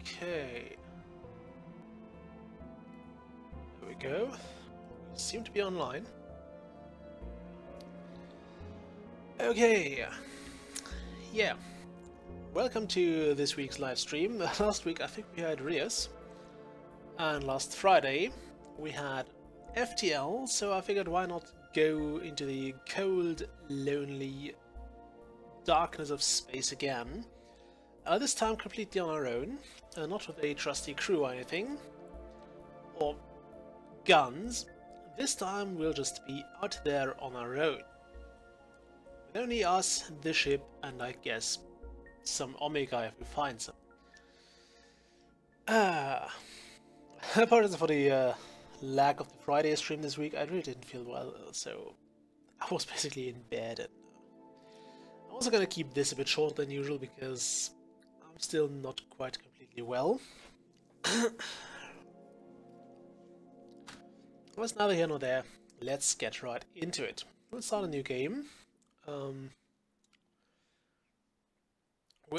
Okay. There we go. We seem to be online. Okay. Yeah. Welcome to this week's live stream. Last week I think we had Rios. And last Friday we had FTL, so I figured why not go into the cold, lonely darkness of space again. This time completely on our own, not with a trusty crew or anything, or guns. This time we'll just be out there on our own. With only us, the ship, and I guess some Omega if we find some. Apologies for the lack of the Friday stream this week. I really didn't feel well, so I was basically in bed. And I'm also gonna keep this a bit shorter than usual because I'm still not quite completely well. Well, it's neither here nor there. Let's get right into it. We'll start a new game. We'll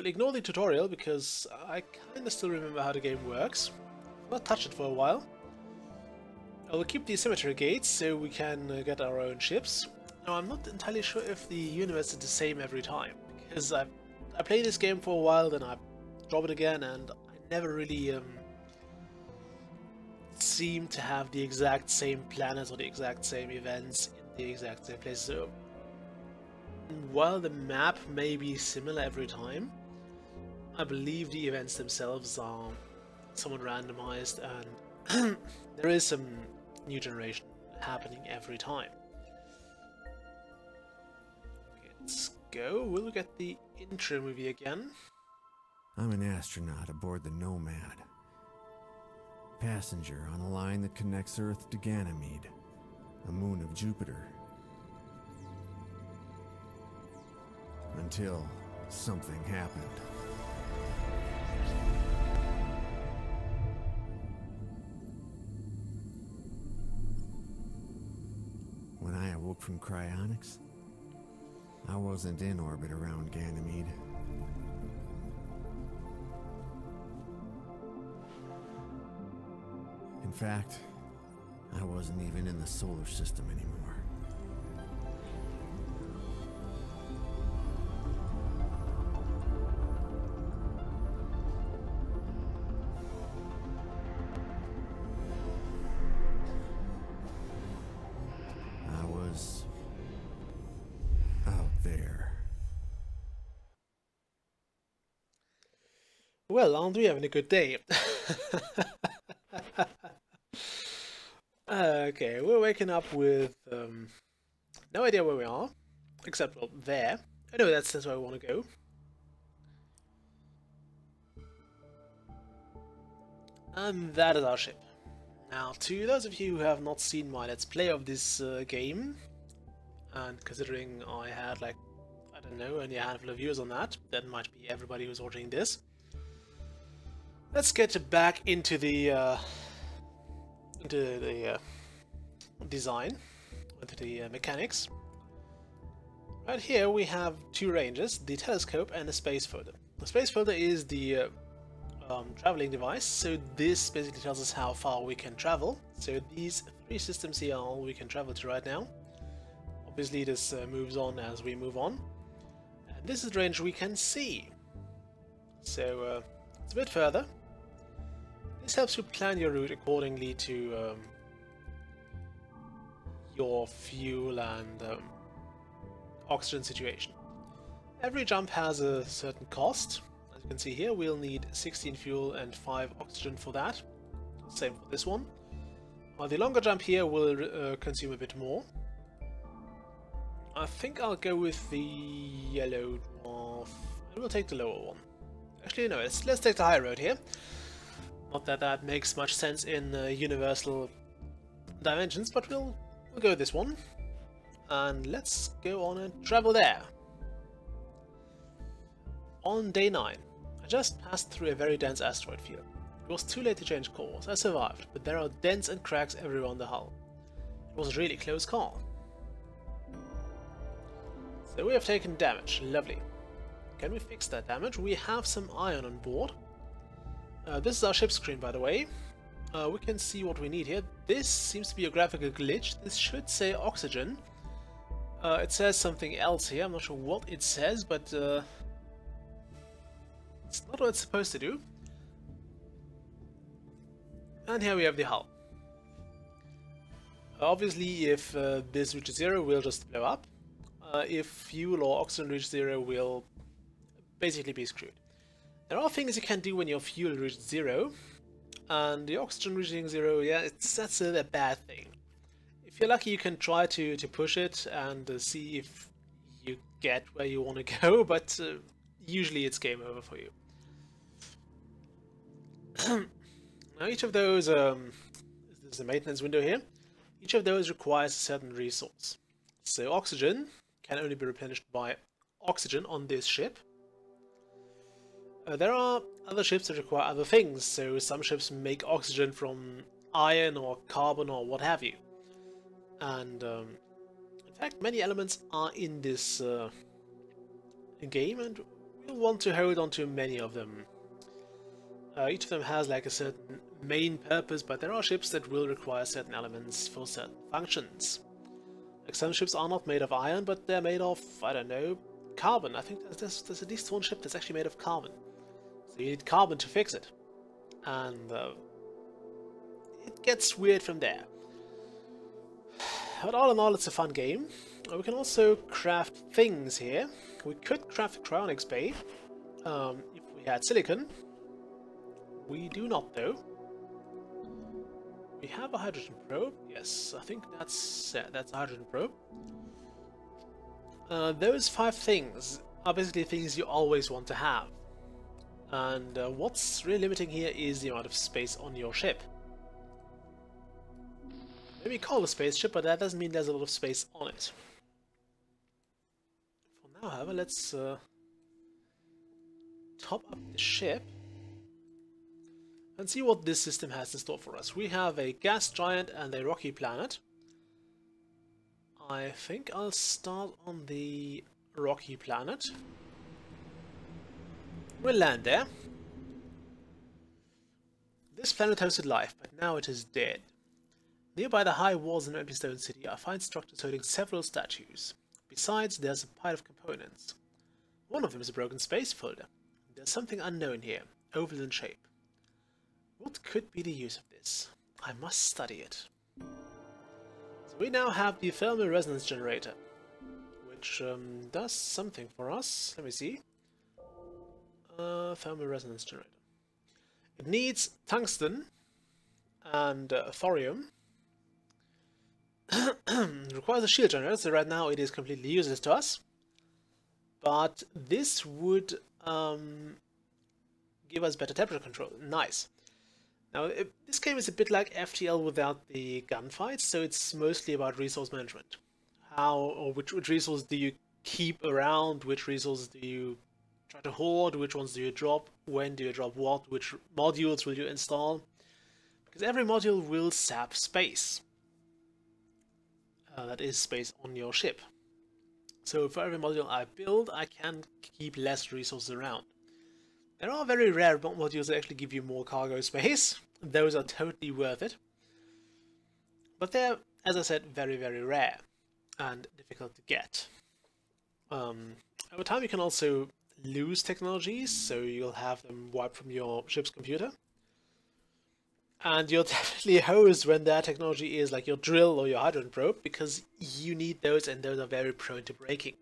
ignore the tutorial because I kinda still remember how the game works. I've not touched it for a while. I'll keep the symmetry gates so we can get our own ships. Now I'm not entirely sure if the universe is the same every time, because I play this game for a while, then I drop it again, and I never really seem to have the exact same planets or the exact same events in the exact same place. So while the map may be similar every time, I believe the events themselves are somewhat randomized, and there is some new generation happening every time. Okay, let's go. We'll look at the intro movie again. I'm an astronaut aboard the Nomad. Passenger on a line that connects Earth to Ganymede, a moon of Jupiter. Until something happened. When I awoke from cryonics, I wasn't in orbit around Ganymede. In fact, I wasn't even in the solar system anymore. I was out there. Well, aren't we having a good day? Okay, we're waking up with no idea where we are, except, well, there. I know that's where we want to go. And that is our ship. Now, to those of you who have not seen my Let's Play of this game, and considering I had, like, I don't know, only a handful of viewers on that might be everybody who's watching this. Let's get back into the design, into the mechanics. Right here we have two ranges, the telescope and the space folder. The space folder is the traveling device, so this basically tells us how far we can travel. So these three systems here are all we can travel to right now. Obviously this moves on as we move on. And this is the range we can see. So it's a bit further. This helps you plan your route accordingly to your fuel and oxygen situation. Every jump has a certain cost. As you can see here, we'll need 16 fuel and 5 oxygen for that. Same for this one. The longer jump here will consume a bit more. I think I'll go with the yellow dwarf. I will take the lower one. Actually, no, let's take the high road here. Not that that makes much sense in universal dimensions, but we'll go with this one. And let's go on and travel there. On day 9, I just passed through a very dense asteroid field. It was too late to change course. I survived, but there are dents and cracks everywhere on the hull. It was a really close call. So we have taken damage. Lovely. Can we fix that damage? We have some iron on board. This is our ship screen, by the way. We can see what we need here. This seems to be a graphical glitch. This should say oxygen. It says something else here. I'm not sure what it says, but it's not what it's supposed to do. And here we have the hull. Obviously, if this reaches 0, we'll just blow up. If fuel or oxygen reaches 0, we'll basically be screwed. There are things you can do when your fuel reaches 0, and the oxygen reaching 0, yeah, that's a bad thing. If you're lucky, you can try to push it and see if you get where you want to go, but usually it's game over for you. Now each of those, this is a maintenance window here, each of those requires a certain resource. So oxygen can only be replenished by oxygen on this ship. There are other ships that require other things, so some ships make oxygen from iron or carbon or what have you. And in fact, many elements are in this game, and we'll want to hold on to many of them. Each of them has like a certain main purpose, but there are ships that will require certain elements for certain functions. Like some ships are not made of iron, but they're made of, I don't know, carbon. I think there's at least one ship that's actually made of carbon. So you need carbon to fix it. And it gets weird from there. But all in all, it's a fun game. We can also craft things here. We could craft a cryonics bay if we had silicon. We do not, though. We have a hydrogen probe. Yes, I think that's a hydrogen probe. Those 5 things are basically things you always want to have. And what's really limiting here is the amount of space on your ship. Maybe call it a spaceship, but that doesn't mean there's a lot of space on it. For now, however, let's top up the ship and see what this system has in store for us. We have a gas giant and a rocky planet. I think I'll start on the rocky planet. We'll land there. This planet hosted life, but now it is dead. Nearby the high walls in empty stone city are fine structures holding several statues. Besides, there's a pile of components. One of them is a broken space folder. There's something unknown here, oval in shape. What could be the use of this? I must study it. So we now have the thermal resonance generator, which does something for us. Let me see. Thermal resonance generator. It needs tungsten and thorium. Requires a shield generator, so right now it is completely useless to us. But this would give us better temperature control. Nice. Now, this game is a bit like FTL without the gunfights, so it's mostly about resource management. How or which resources do you keep around, which resources do you try to hoard, which ones do you drop, when do you drop what, which modules will you install. Because every module will sap space. That is space on your ship. So for every module I build, I can keep less resources around. There are very rare modules that actually give you more cargo space. Those are totally worth it. But they're, as I said, very, very rare and difficult to get. Over time you can also lose technologies, so you'll have them wiped from your ship's computer. And you're definitely hosed when that technology is like your drill or your hydrogen probe, because you need those, and those are very prone to breaking.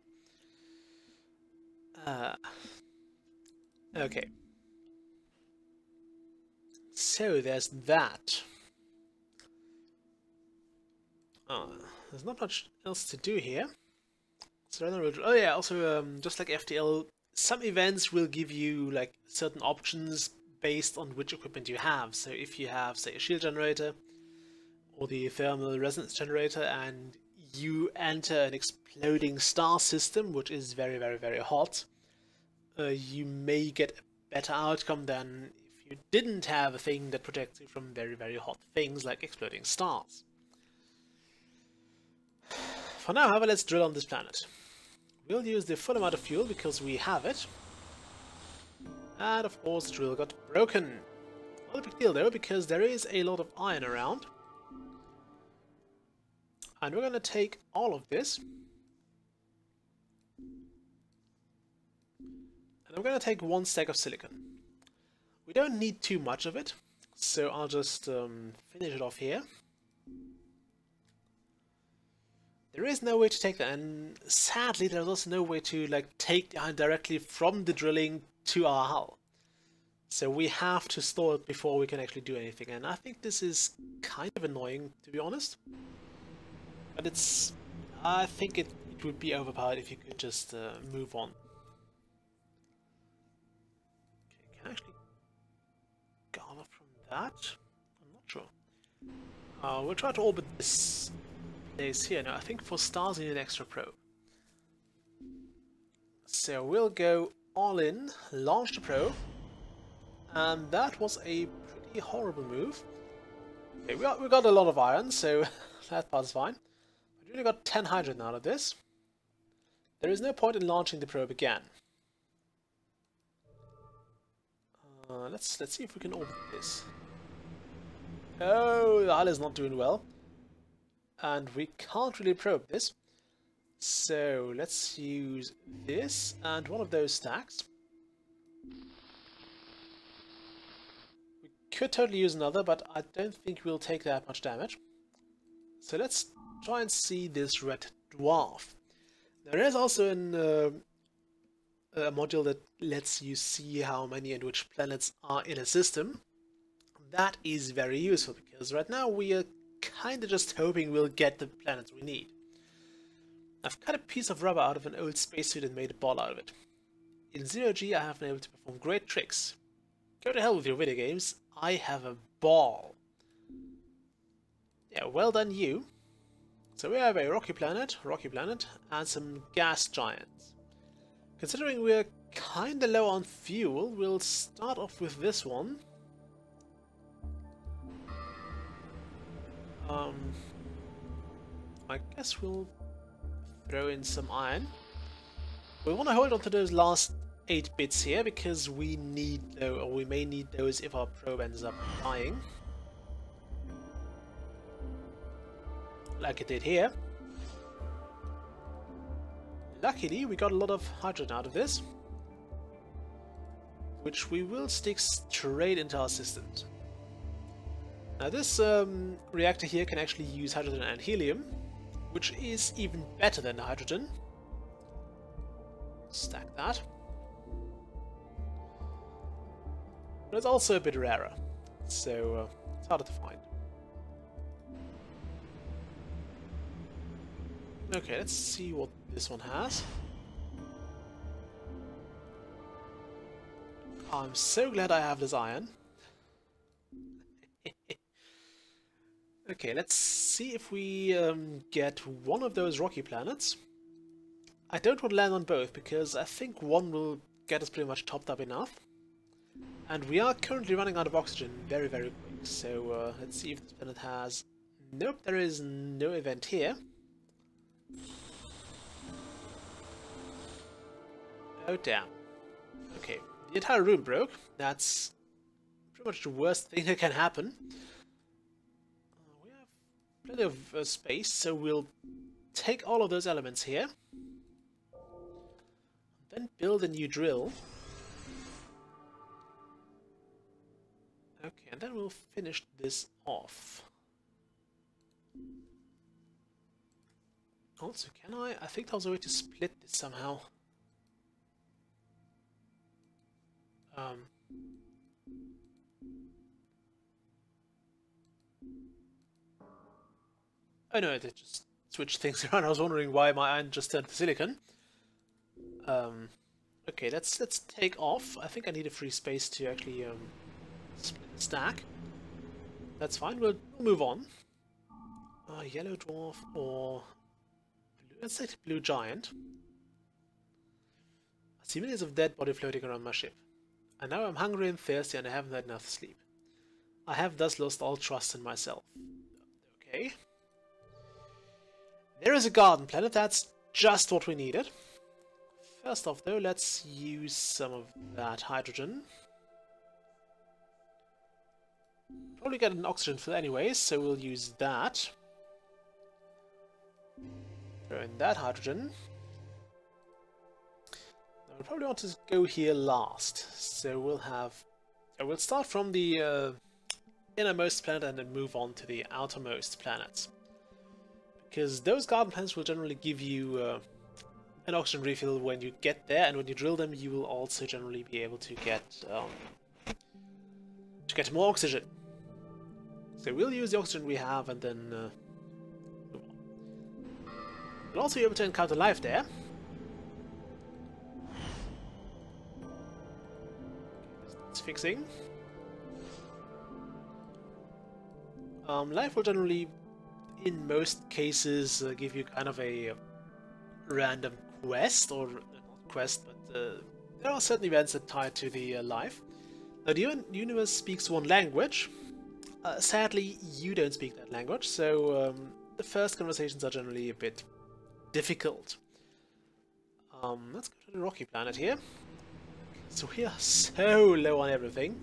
Okay. So there's that. There's not much else to do here. So oh yeah, also just like FTL, some events will give you like certain options based on which equipment you have. So if you have, say, a shield generator or the thermal resonance generator, and you enter an exploding star system, which is very, very, very hot, you may get a better outcome than if you didn't have a thing that protects you from very, very hot things like exploding stars. For now, however, let's drill on this planet. We'll use the full amount of fuel because we have it. And of course the drill got broken. Not a big deal though, because there is a lot of iron around. And we're going to take all of this. And I'm going to take 1 stack of silicon. We don't need too much of it, so I'll just finish it off here. There is no way to take that, and sadly there's also no way to like take the iron directly from the drilling to our hull. So we have to store it before we can actually do anything, and I think this is kind of annoying, to be honest. But it's... I think it would be overpowered if you could just move on. Okay, can I actually garner from that? I'm not sure. We'll try to orbit this place here. Now, I think for stars you need an extra probe. So we'll go all in, launch the probe, and that was a pretty horrible move. Okay, we got a lot of iron, so that part's fine. We only got 10 hydrogen out of this. There is no point in launching the probe again. Let's see if we can orbit this. Oh, the hull is not doing well. And we can't really probe this. So let's use this and one of those stacks. We could totally use another, but I don't think we'll take that much damage. So let's try and see this red dwarf. There is also a module that lets you see how many and which planets are in a system. That is very useful, because right now we are kinda just hoping we'll get the planets we need. I've cut a piece of rubber out of an old spacesuit and made a ball out of it. In 0G I have been able to perform great tricks. Go to hell with your video games, I have a ball. Yeah, well done you. So we have a rocky planet, and some gas giants. Considering we're kinda low on fuel, we'll start off with this one. I guess we'll throw in some iron. We want to hold on to those last 8 bits here, because we need those, or we may need those if our probe ends up dying. Like it did here. Luckily, we got a lot of hydrogen out of this, which we will stick straight into our systems. Now this reactor here can actually use hydrogen and helium, which is even better than the hydrogen. Stack that. But it's also a bit rarer, so it's harder to find. Okay, let's see what this one has. I'm so glad I have this iron. Okay, let's see if we get one of those rocky planets. I don't want to land on both, because I think one will get us pretty much topped up enough. And we are currently running out of oxygen very, very quick. So let's see if this planet has... Nope, there is no event here. Oh damn. Okay, the entire room broke. That's pretty much the worst thing that can happen. We have plenty of space, so we'll take all of those elements here. Then build a new drill. Okay, and then we'll finish this off. Also, can I think there was a way to split this somehow. Oh no, it just switched things around. I was wondering why my iron just turned to silicon. Okay, let's take off. I think I need a free space to actually split the stack. That's fine. We'll move on. Yellow dwarf or blue, let's say blue giant. I see millions of dead body floating around my ship. And now I'm hungry and thirsty and I haven't had enough sleep. I have thus lost all trust in myself. Okay. There is a garden planet, that's just what we needed. First off though, let's use some of that hydrogen. Probably get an oxygen fill anyways, so we'll use that. Throw in that hydrogen. Now we'll probably want to go here last, so we'll start from the innermost planet and then move on to the outermost planets. Because those garden planets will generally give you an oxygen refill when you get there, and when you drill them you will also generally be able to get more oxygen. So we'll use the oxygen we have and then move on. We'll also be able to encounter life there. It's fixing. Life will generally, in most cases, give you kind of a random quest, or not quest, but there are certain events that tie to the life. Now the universe speaks one language. Sadly, you don't speak that language, so the first conversations are generally a bit difficult. Let's go to the rocky planet here. So we are so low on everything.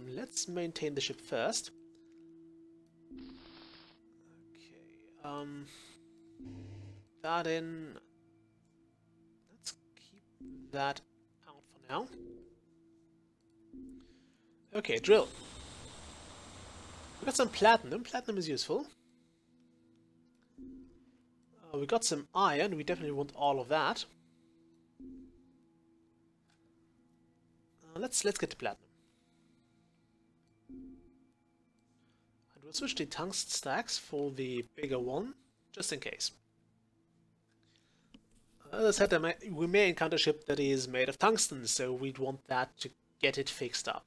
Let's maintain the ship first. Okay, that in. Let's keep that out for now. Okay, drill. We got some platinum. Platinum is useful. We got some iron. We definitely want all of that. Let's get to platinum. And we'll switch the tungsten stacks for the bigger one, just in case. As I said, we may encounter a ship that is made of tungsten, so we'd want that to get it fixed up.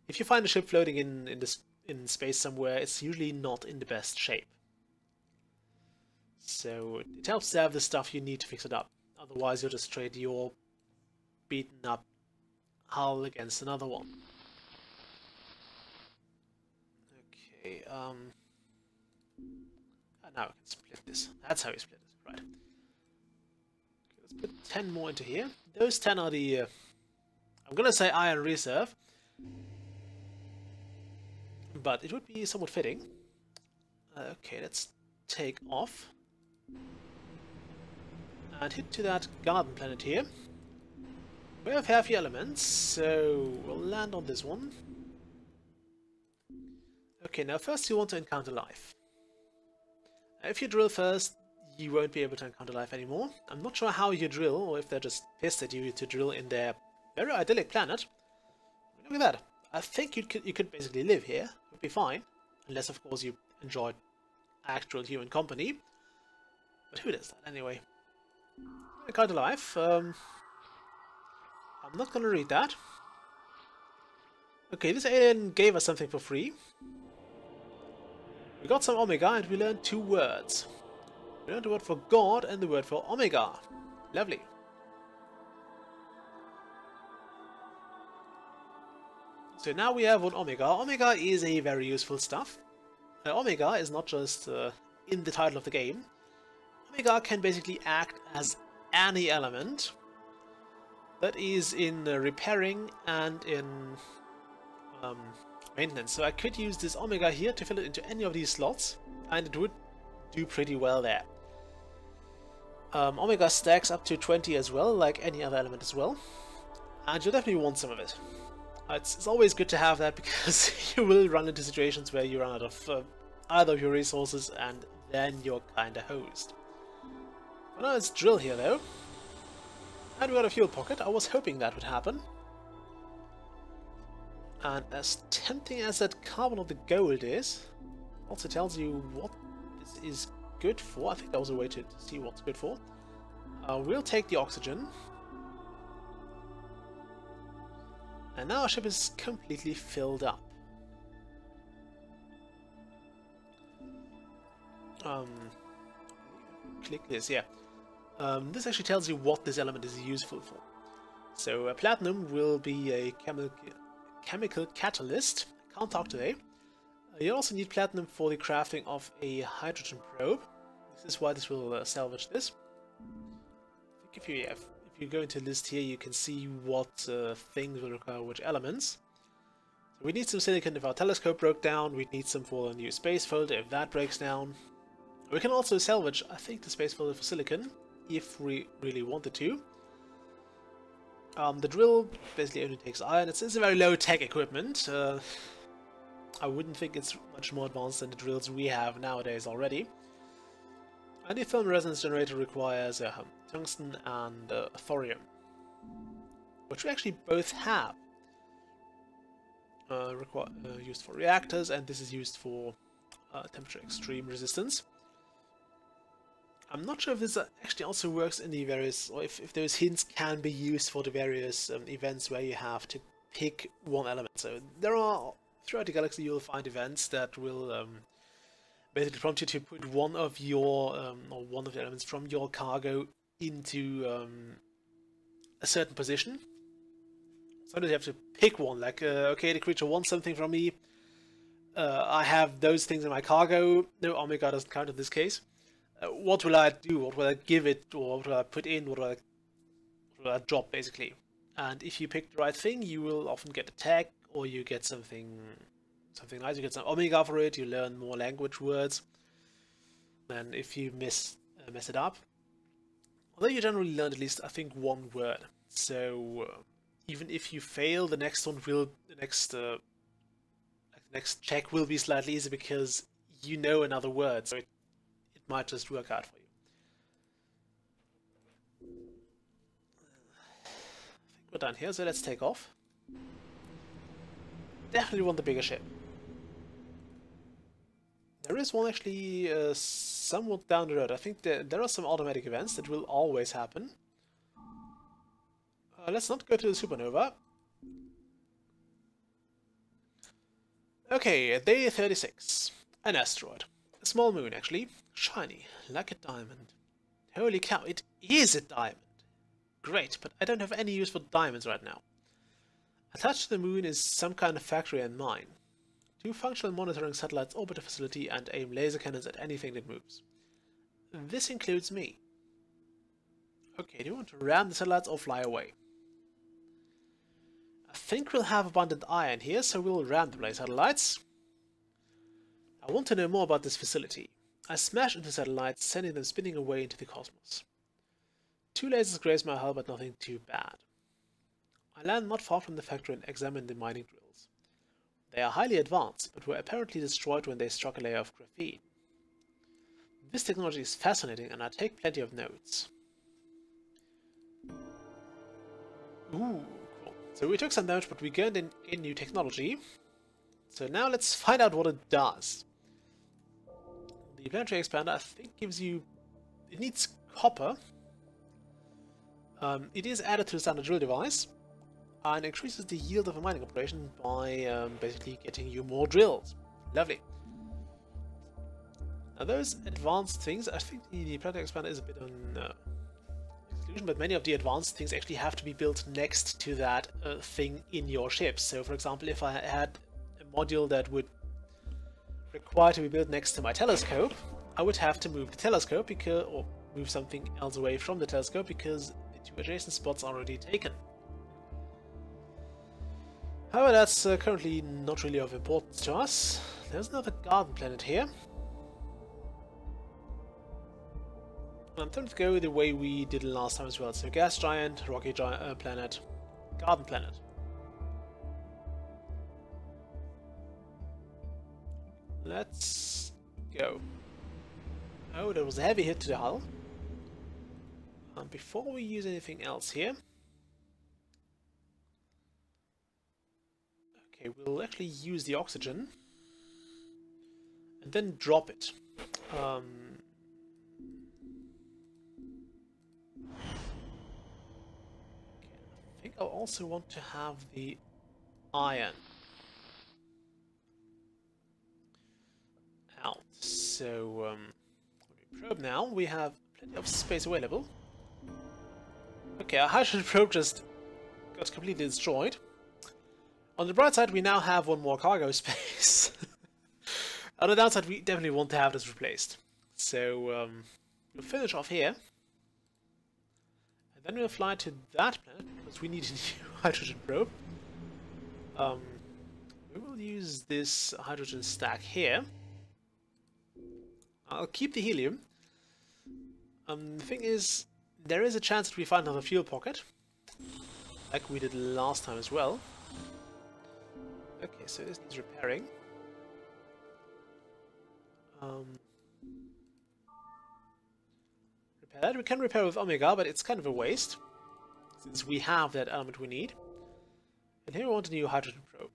If you find a ship floating in space somewhere, it's usually not in the best shape. So it helps to have the stuff you need to fix it up. Otherwise, you'll just trade your beaten up hull against another one. Okay, now we can split this. That's how we split it, right. Okay, let's put 10 more into here. Those 10 are the, I'm gonna say iron reserve, but it would be somewhat fitting. Okay, let's take off and hit to that garden planet here. We have heavy elements, so we'll land on this one. Okay, now first you want to encounter life. If you drill first, you won't be able to encounter life anymore. I'm not sure how you drill, or if they're just pissed at you to drill in their very idyllic planet. Look at that. I think you could basically live here. It would be fine. Unless, of course, you enjoyed actual human company. But who does that anyway? Encounter life. I'm not gonna read that. Okay, this alien gave us something for free. We got some Omega and we learned 2 words. We learned the word for God and the word for Omega. Lovely. So now we have one Omega. Omega is a very useful stuff. Omega is not just in the title of the game. Omega can basically act as any element that is in repairing and in maintenance. So I could use this Omega here to fill it into any of these slots, and it would do pretty well there. Omega stacks up to 20 as well, like any other element as well, and you'll definitely want some of it. It's always good to have that, because you will run into situations where you run out of either of your resources, and then you're kinda hosed. For now, let's drill here though. And we got a fuel pocket. I was hoping that would happen. And as tempting as that carbon of the gold is, also tells you what this is good for. I think that was a way to see what's good for. We'll take the oxygen. And now our ship is completely filled up. Click this, yeah. This actually tells you what this element is useful for. So platinum will be a chemical catalyst. Can't talk today. You also need platinum for the crafting of a hydrogen probe. This is why this will salvage this. I think if you go into list here, you can see what things will require which elements. We need some silicon if our telescope broke down, we need some for a new space folder if that breaks down. We can also salvage, I think, the space folder for silicon, if we really wanted to. The drill basically only takes iron. It's a very low-tech equipment. I wouldn't think it's much more advanced than the drills we have nowadays already. And the thermal resonance generator requires tungsten and thorium, which we actually both have. Used for reactors, and this is used for temperature extreme resistance. I'm not sure if this actually also works in the various, or if those hints can be used for the various events where you have to pick one element. So there are, throughout the galaxy, you'll find events that will basically prompt you to put one of your, or one of the elements from your cargo into a certain position. Sometimes you have to pick one, like, okay, the creature wants something from me. I have those things in my cargo. No, Omega doesn't count in this case. What will I do? What will I give it? Or what will I put in? What will I drop, basically? And if you pick the right thing, you will often get a tag, or you get something nice. You get some Omega for it. You learn more language words. And if you mess it up, although you generally learn at least, I think, one word. So even if you fail, the next one will, the next check will be slightly easier because you know another word, so it might just work out for you. I think we're done here, so let's take off. Definitely want the bigger ship. There is one actually somewhat down the road. I think there are some automatic events that will always happen. Let's not go to the supernova. Okay, day 36. An asteroid. A small moon, actually. Shiny, like a diamond. Holy cow, it is a diamond! Great, but I don't have any use for diamonds right now. Attached to the moon is some kind of factory and mine. 2 functional monitoring satellites orbit the facility and aim laser cannons at anything that moves. This includes me. Okay, do you want to ram the satellites or fly away? I think we'll have abundant iron here, so we'll ram the satellites. I want to know more about this facility. I smash into satellites, sending them spinning away into the cosmos. 2 lasers graze my hull, but nothing too bad. I land not far from the factory and examine the mining drills. They are highly advanced, but were apparently destroyed when they struck a layer of graphene. This technology is fascinating, and I take plenty of notes. Ooh, cool. So we took some damage, but we gained in new technology. So now let's find out what it does. The planetary expander, I think, gives you... It needs copper. It is added to the standard drill device, and increases the yield of a mining operation by basically getting you more drills. Lovely. Now those advanced things, I think the planetary expander is a bit on exclusion, but many of the advanced things actually have to be built next to that thing in your ship. So for example, if I had a module that would require to be built next to my telescope, I would have to move the telescope because, or move something else away from the telescope because the 2 adjacent spots are already taken. However, that's currently not really of importance to us. There's another garden planet here. I'm tempted to go the way we did last time as well. So gas giant, rocky giant, planet, garden planet. Let's go. Oh, there was a heavy hit to the hull. Before we use anything else here, okay, we'll actually use the oxygen and then drop it. Okay, I think I'll also want to have the iron out. So when we probe now, we have plenty of space available. Okay, our hydrogen probe just got completely destroyed. On the bright side, we now have 1 more cargo space. On the downside, we definitely want to have this replaced. So we'll finish off here. And then we'll fly to that planet, because we need a new hydrogen probe. We will use this hydrogen stack here. I'll keep the helium. The thing is, there is a chance that we find another fuel pocket, like we did last time as well. Okay, so this needs repairing. Repair that. We can repair with Omega, but it's kind of a waste, since we have that element we need. And here we want a new hydrogen probe.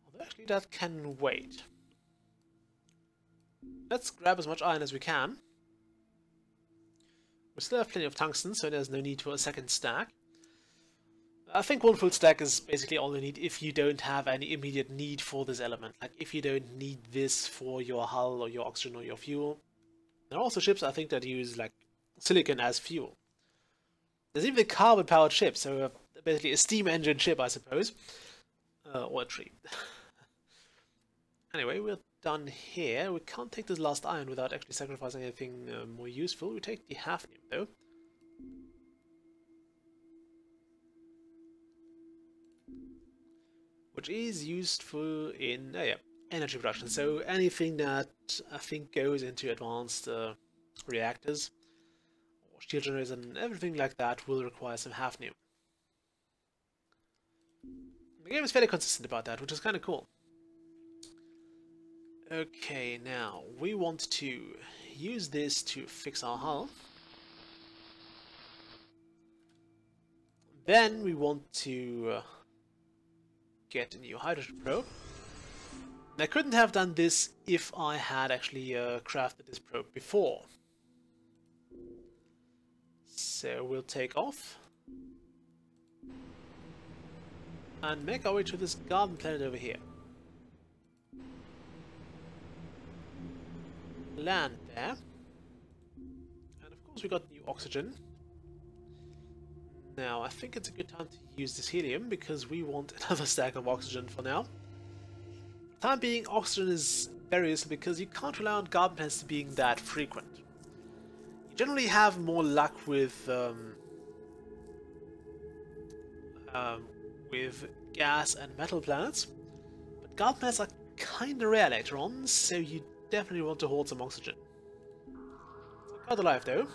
Although actually that can wait. Let's grab as much iron as we can. We still have plenty of tungsten, so there's no need for a second stack. I think one full stack is basically all you need if you don't have any immediate need for this element. Like if you don't need this for your hull or your oxygen or your fuel. There are also ships I think that use like silicon as fuel. There's even a carbon-powered ship, so basically a steam engine ship, I suppose. Or a tree. Anyway, we're done here. We can't take this last iron without actually sacrificing anything more useful. We take the hafnium though. Which is useful in energy production. So anything that I think goes into advanced reactors or steel generators and everything like that will require some hafnium. The game is fairly consistent about that, which is kind of cool. Okay, now we want to use this to fix our hull. Then we want to get a new hydrogen probe. And I couldn't have done this if I had actually crafted this probe before. So we'll take off and make our way to this garden planet over here. Land there. And of course we got new oxygen. Now I think it's a good time to use this helium because we want another stack of oxygen for now. For the time being, oxygen is very useful because you can't rely on garden planets being that frequent. You generally have more luck with gas and metal planets, but garden planets are kinda rare later on, so you definitely want to hold some oxygen. So quite alive though.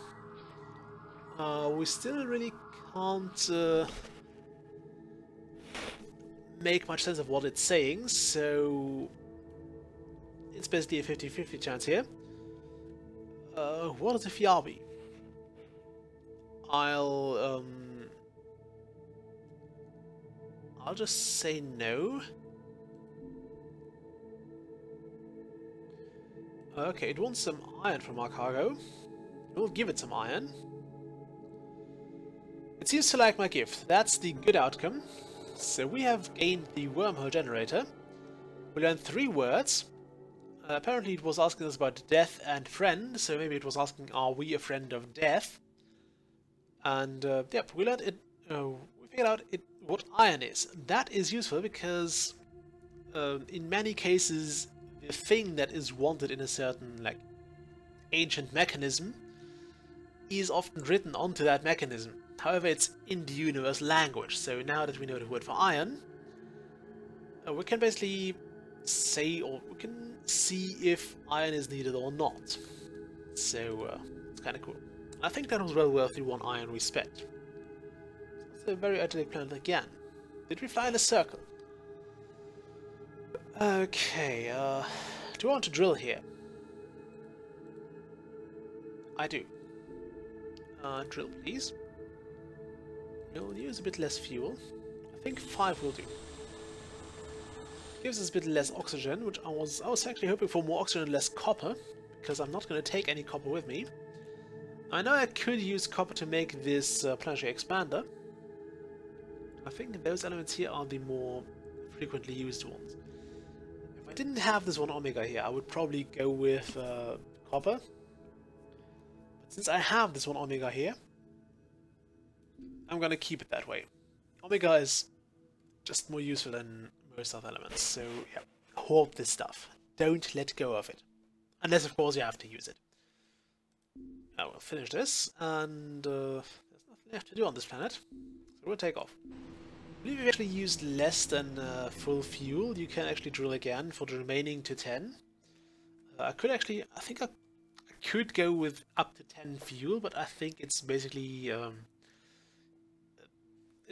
We still really can't make much sense of what it's saying, so it's basically a 50-50 chance here. What is a Fiabi? I'll just say no. Okay, it wants some iron from our cargo. We'll give it some iron. It seems to like my gift. That's the good outcome. So we have gained the wormhole generator. We learned 3 words. Apparently it was asking us about death and friend, so maybe it was asking, are we a friend of death? And yep, we learned it. We figured out what iron is. That is useful because in many cases the thing that is wanted in a certain like ancient mechanism is often written onto that mechanism. However, it's in the universal language, so now that we know the word for iron, we can basically say, or we can see if iron is needed or not. So it's kind of cool. I think that was well worth the 1 iron we spent. It's a very idyllic planet again. Did we fly in a circle? Okay, do I want to drill here? I do. Drill, please. We'll use a bit less fuel. I think 5 will do. Gives us a bit less oxygen, which I was actually hoping for more oxygen and less copper, because I'm not going to take any copper with me. I know I could use copper to make this planetary expander. I think those elements here are the more frequently used ones. If I didn't have this 1 omega here, I would probably go with copper. But since I have this 1 omega here, I'm gonna keep it that way. Omega is just more useful than most other elements, so yeah, hold this stuff. Don't let go of it. Unless, of course, you have to use it. I will finish this, and there's nothing left to do on this planet. So We'll take off. I believe if you actually used less than full fuel, you can actually drill again for the remaining to 10. I think I could go with up to 10 fuel, but I think it's basically a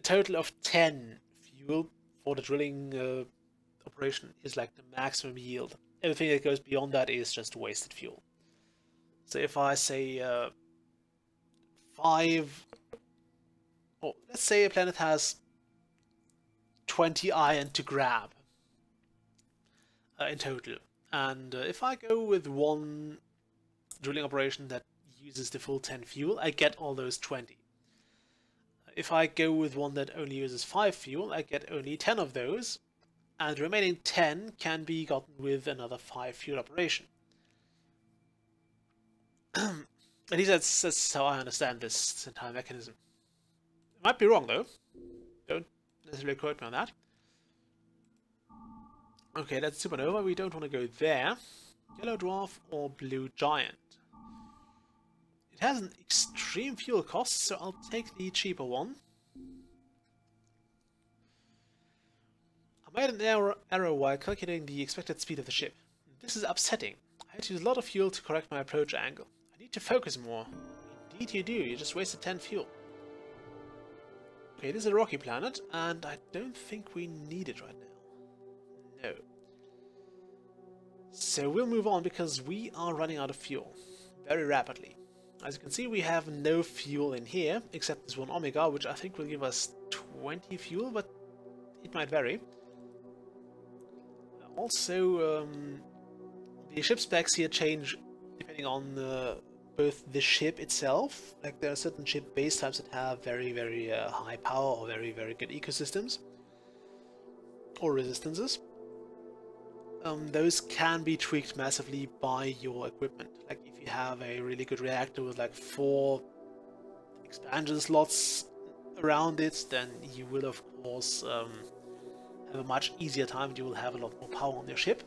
total of 10 fuel for the drilling operation is like the maximum yield. Everything that goes beyond that is just wasted fuel. So if I say 5, or let's say a planet has 20 iron to grab in total, and if I go with one drilling operation that uses the full 10 fuel, I get all those 20. If I go with one that only uses 5 fuel, I get only 10 of those, and the remaining 10 can be gotten with another 5 fuel operation. At least that's how I understand this entire mechanism. It might be wrong though. Don't necessarily quote me on that. Okay, that's supernova. We don't want to go there. Yellow dwarf or blue giant. It has an extreme fuel cost, so I'll take the cheaper one. I made an error while calculating the expected speed of the ship. This is upsetting. I had to use a lot of fuel to correct my approach angle. I need to focus more. Indeed you do, you just wasted 10 fuel. Okay, this is a rocky planet, and I don't think we need it right now. No. So we'll move on because we are running out of fuel very rapidly. As you can see, we have no fuel in here, except this one Omega, which I think will give us 20 fuel, but it might vary. Also, the ship specs here change depending on both the ship itself. Like there are certain ship base types that have very high power or very good ecosystems or resistances. Those can be tweaked massively by your equipment. Like if you have a really good reactor with like 4 expansion slots around it, then you will of course have a much easier time. You will have a lot more power on your ship,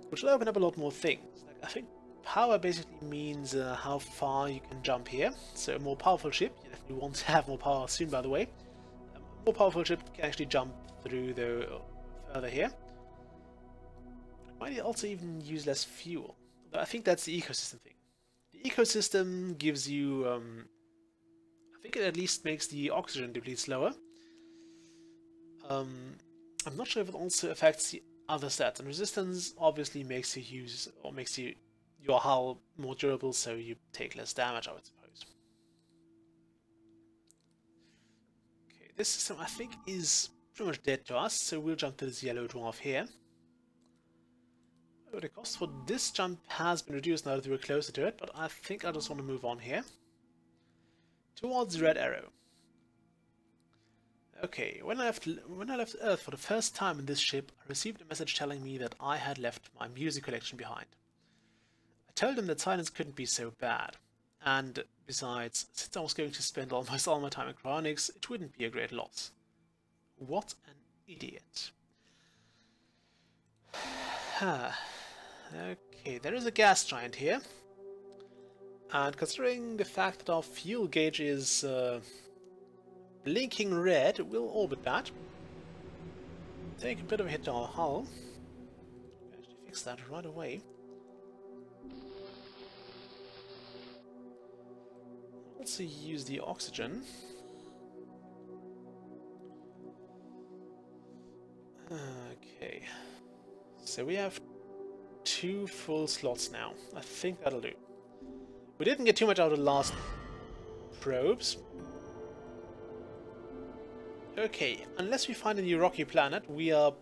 which will open up a lot more things. Like I think power basically means how far you can jump here. So a more powerful ship, you definitely want to have more power soon, by the way. A more powerful ship can actually jump through the further here. Might also even use less fuel. But I think that's the ecosystem thing. The ecosystem gives you, I think it at least makes the oxygen deplete slower. I'm not sure if it also affects the other stats. And resistance obviously makes you your hull more durable, so you take less damage, I would suppose. Okay, this system I think is pretty much dead to us, so we'll jump to this yellow dwarf here. Oh, the cost for this jump has been reduced now that we're closer to it, but I think I just want to move on here. Towards the red arrow. Okay, when I left Earth for the first time in this ship, I received a message telling me that I had left my music collection behind. I told him that silence couldn't be so bad, and besides, since I was going to spend almost all my time in cryonics, it wouldn't be a great loss. What an idiot. Okay, there is a gas giant here, and considering the fact that our fuel gauge is blinking red, we'll orbit that. Take a bit of a hit to our hull. Actually fix that right away. Also use the oxygen. Okay, so we have 2 full slots now. I think that'll do. We didn't get too much out of the last probes. Okay, unless we find a new rocky planet, we are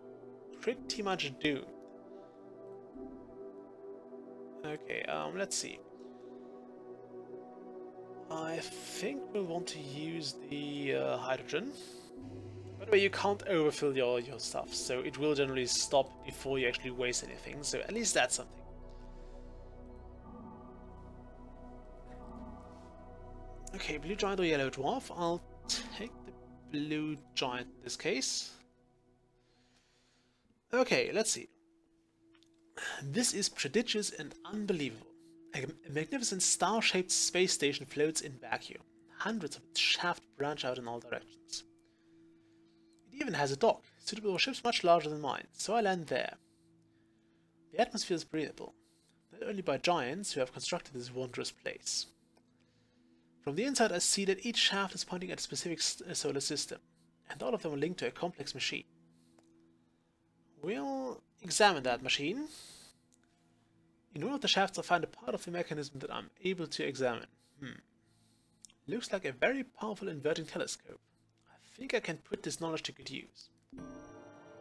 pretty much doomed. Okay, let's see. I think we'll want to use the hydrogen. By the way, you can't overfill your stuff, so it will generally stop before you actually waste anything, so at least that's something. Okay, blue giant or yellow dwarf? I'll take the blue giant in this case. Okay, let's see. This is prodigious and unbelievable. A magnificent star-shaped space station floats in vacuum. Hundreds of its shafts branch out in all directions. It even has a dock, suitable for ships much larger than mine, so I land there. The atmosphere is breathable, not only by giants who have constructed this wondrous place. From the inside I see that each shaft is pointing at a specific solar system, and all of them are linked to a complex machine. We'll examine that machine. In one of the shafts I find a part of the mechanism that I'm able to examine. Looks like a very powerful inverting telescope. I think I can put this knowledge to good use.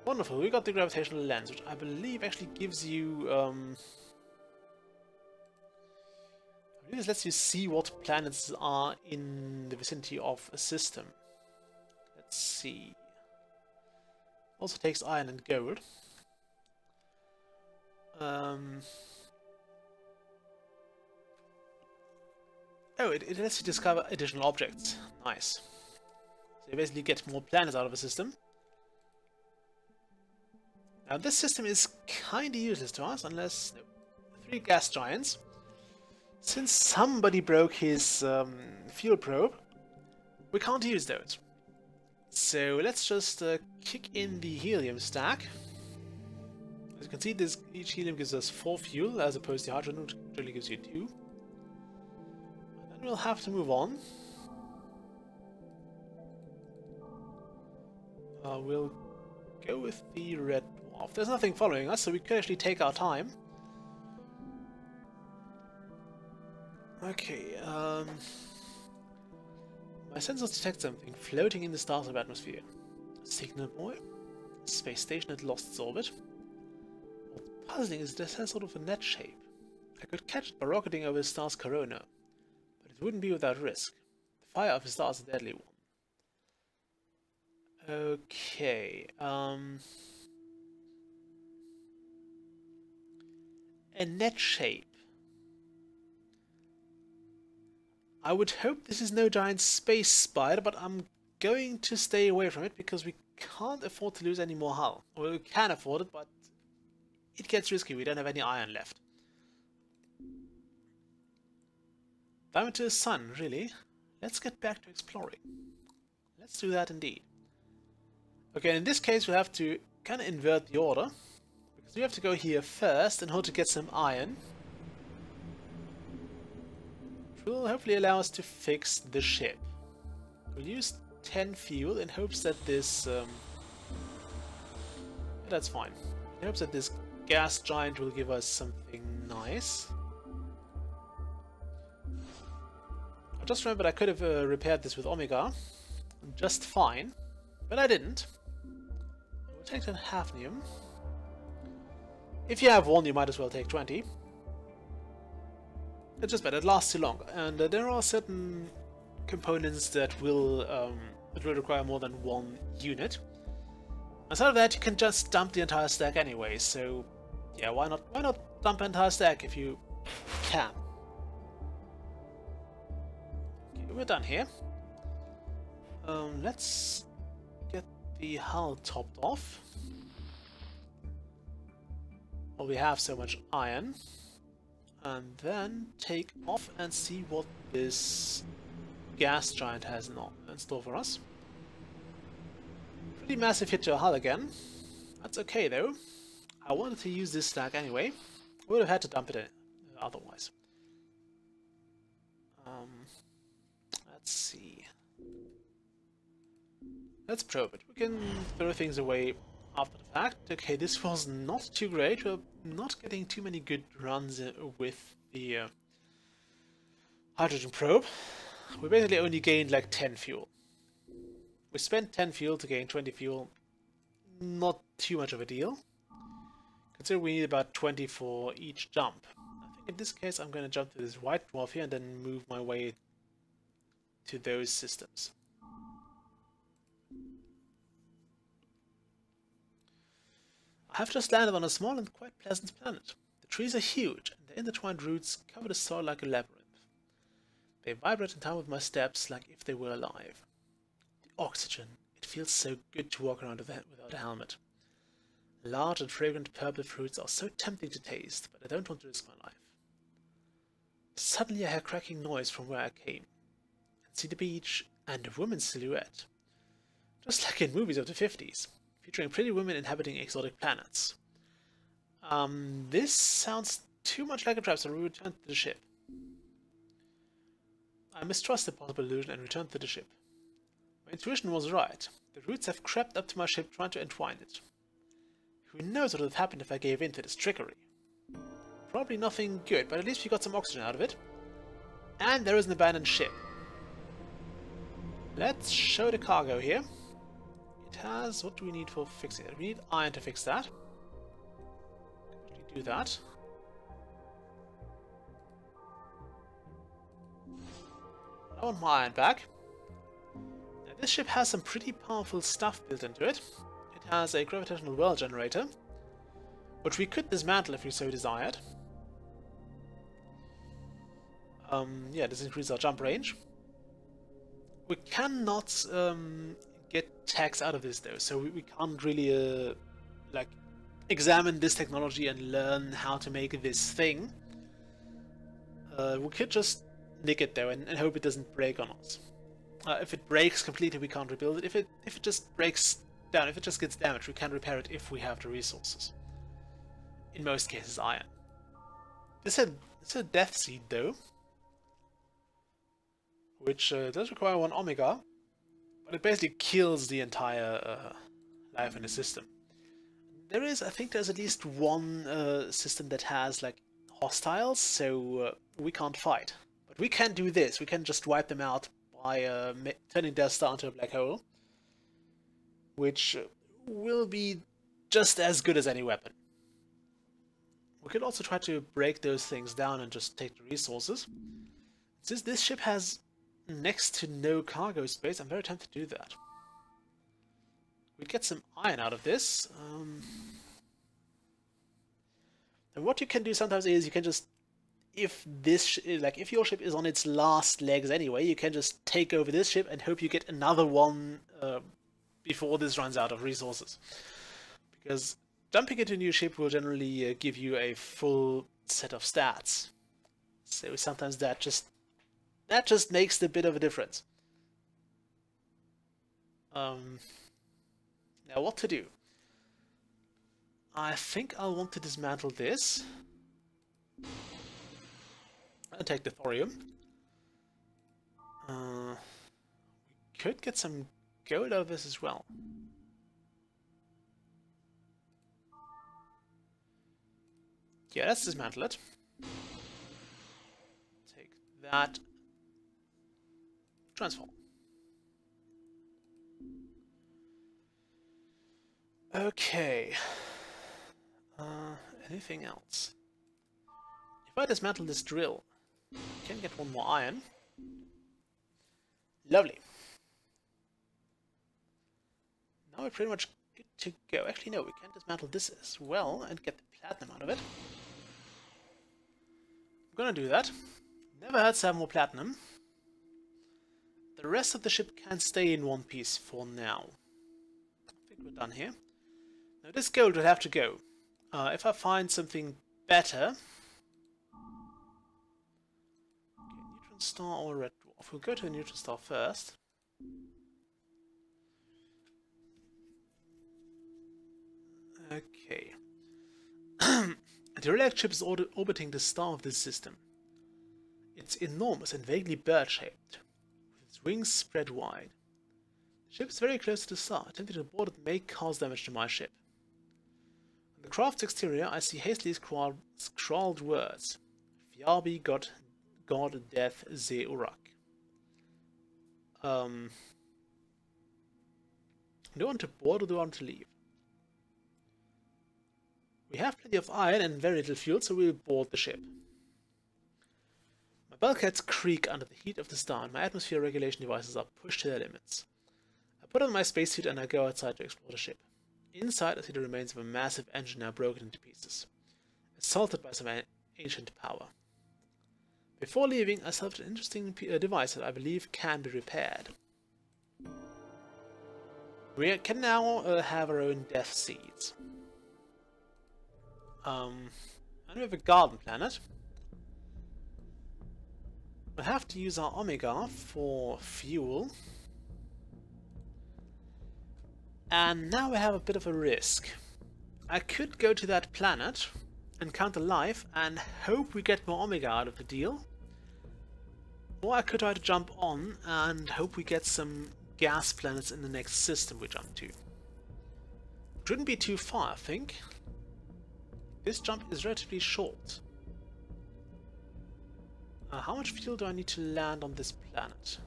Wonderful, we got the gravitational lens, which I believe actually gives you... I believe this lets you see what planets are in the vicinity of a system. Let's see. Also takes iron and gold. Oh, it lets you discover additional objects. Nice. So you basically get more planets out of a system. Now this system is kinda useless to us, unless... No, 3 gas giants. Since somebody broke his fuel probe, we can't use those. So let's just kick in the helium stack. As you can see, each helium gives us 4 fuel, as opposed to hydrogen, which only gives you 2. We'll have to move on. We'll go with the red dwarf. There's nothing following us, so we could actually take our time. Okay, my sensors detect something floating in the star's atmosphere. Signal boy? Space station had lost its orbit. What's puzzling is this has sort of a net shape. I could catch it by rocketing over the star's corona. It wouldn't be without risk. The fire of a star is a deadly one. Okay, a net shape. I would hope this is no giant space spider, but I'm going to stay away from it because we can't afford to lose any more hull. Well, we can afford it, but it gets risky. We don't have any iron left. Diamond to the sun, really? Let's get back to exploring. Let's do that indeed. Okay, in this case we'll have to kind of invert the order. Because we have to go here first in order to get some iron. Which will hopefully allow us to fix the ship. We'll use 10 fuel in hopes that this... that's fine. In hopes that this gas giant will give us something nice. I just remembered I could have repaired this with Omega just fine, but I didn't. We'll take the hafnium. If you have 1, you might as well take 20. It's just better, it lasts too long, and there are certain components that will require more than 1 unit. Aside of that, you can just dump the entire stack anyway, so yeah, why not dump an entire stack if you can. We're done here. Let's get the hull topped off. Well, we have so much iron. And then take off and see what this gas giant has in store for us. Pretty massive hit to a hull again. That's okay though. I wanted to use this stack anyway. Would have had to dump it in otherwise. Let's see. Let's probe it. We can throw things away after the fact. Okay, this was not too great. We're not getting too many good runs with the hydrogen probe. We basically only gained like 10 fuel. We spent 10 fuel to gain 20 fuel. Not too much of a deal. Consider we need about 20 for each jump. I think in this case I'm going to jump to this white dwarf here and then move my way to those systems. I have just landed on a small and quite pleasant planet. The trees are huge, and their intertwined roots cover the soil like a labyrinth. They vibrate in time with my steps like if they were alive. The oxygen, it feels so good to walk around without a helmet. Large and fragrant purple fruits are so tempting to taste, but I don't want to risk my life. Suddenly I hear a cracking noise from where I came. see the beach and a woman's silhouette. Just like in movies of the 50s, featuring pretty women inhabiting exotic planets. This sounds too much like a trap, so we return to the ship. I mistrust the possible illusion and returned to the ship. My intuition was right. The roots have crept up to my ship trying to entwine it. Who knows what would have happened if I gave in to this trickery? Probably nothing good, but at least we got some oxygen out of it. And there is an abandoned ship. Let's show the cargo here. It has... what do we need for fixing it? We need iron to fix that. Do that. I want my iron back. Now, this ship has some pretty powerful stuff built into it. It has a gravitational well generator, which we could dismantle if we so desired. Yeah, this increases our jump range. We cannot get tags out of this though, so we can't really like examine this technology and learn how to make this thing. We could just nick it though and hope it doesn't break on us. If it breaks completely, we can't rebuild it. If it just breaks down, if it just gets damaged, we can repair it if we have the resources. In most cases, iron. It's a death seed though, which does require 1 omega, but it basically kills the entire life in the system. There is, I think there's at least one system that has like hostiles, so we can't fight. But we can do this, we can just wipe them out by turning their star into a black hole, which will be just as good as any weapon. We could also try to break those things down and just take the resources. Since this ship has next to no cargo space, I'm very tempted to do that. We'd get some iron out of this. And what you can do sometimes is you can just, if your ship is on its last legs anyway, you can just take over this ship and hope you get another one before this runs out of resources. Because jumping into a new ship will generally give you a full set of stats. So sometimes that just makes a bit of a difference. Now what to do? I think I'll want to dismantle this. I'll take the thorium. We could get some gold out of this as well. Yeah, let's dismantle it. Take that. Transform. Okay. Anything else? If I dismantle this drill, I can get 1 more iron. Lovely. Now we're pretty much good to go. Actually, no, we can dismantle this as well and get the platinum out of it. I'm gonna do that. Never hurts to have more platinum. The rest of the ship can stay in one piece for now. I think we're done here. Now this gold will have to go. If I find something better... Okay, neutron star or red dwarf. We'll go to a neutron star first. Okay. The relic ship is orbiting the star of this system. It's enormous and vaguely bird-shaped, with its wings spread wide. The ship is very close to the star. Attempting to board it may cause damage to my ship. On the craft's exterior, I see hastily scrawled words. Fiabi God Death Ze Urak. Do I want to board or do I want to leave? We have plenty of iron and very little fuel, so we'll board the ship. My bulkheads creak under the heat of the star, and my atmosphere regulation devices are pushed to their limits. I put on my spacesuit and I go outside to explore the ship. Inside, I see the remains of a massive engine now broken into pieces, assaulted by some ancient power. Before leaving, I salvaged an interesting device that I believe can be repaired. We can now have our own death seeds. And we have a garden planet. We'll have to use our Omega for fuel. And now we have a bit of a risk. I could go to that planet, encounter life, and hope we get more Omega out of the deal. Or I could try to jump on and hope we get some gas planets in the next system we jump to. Shouldn't be too far, I think. This jump is relatively short. How much fuel do I need to land on this planet?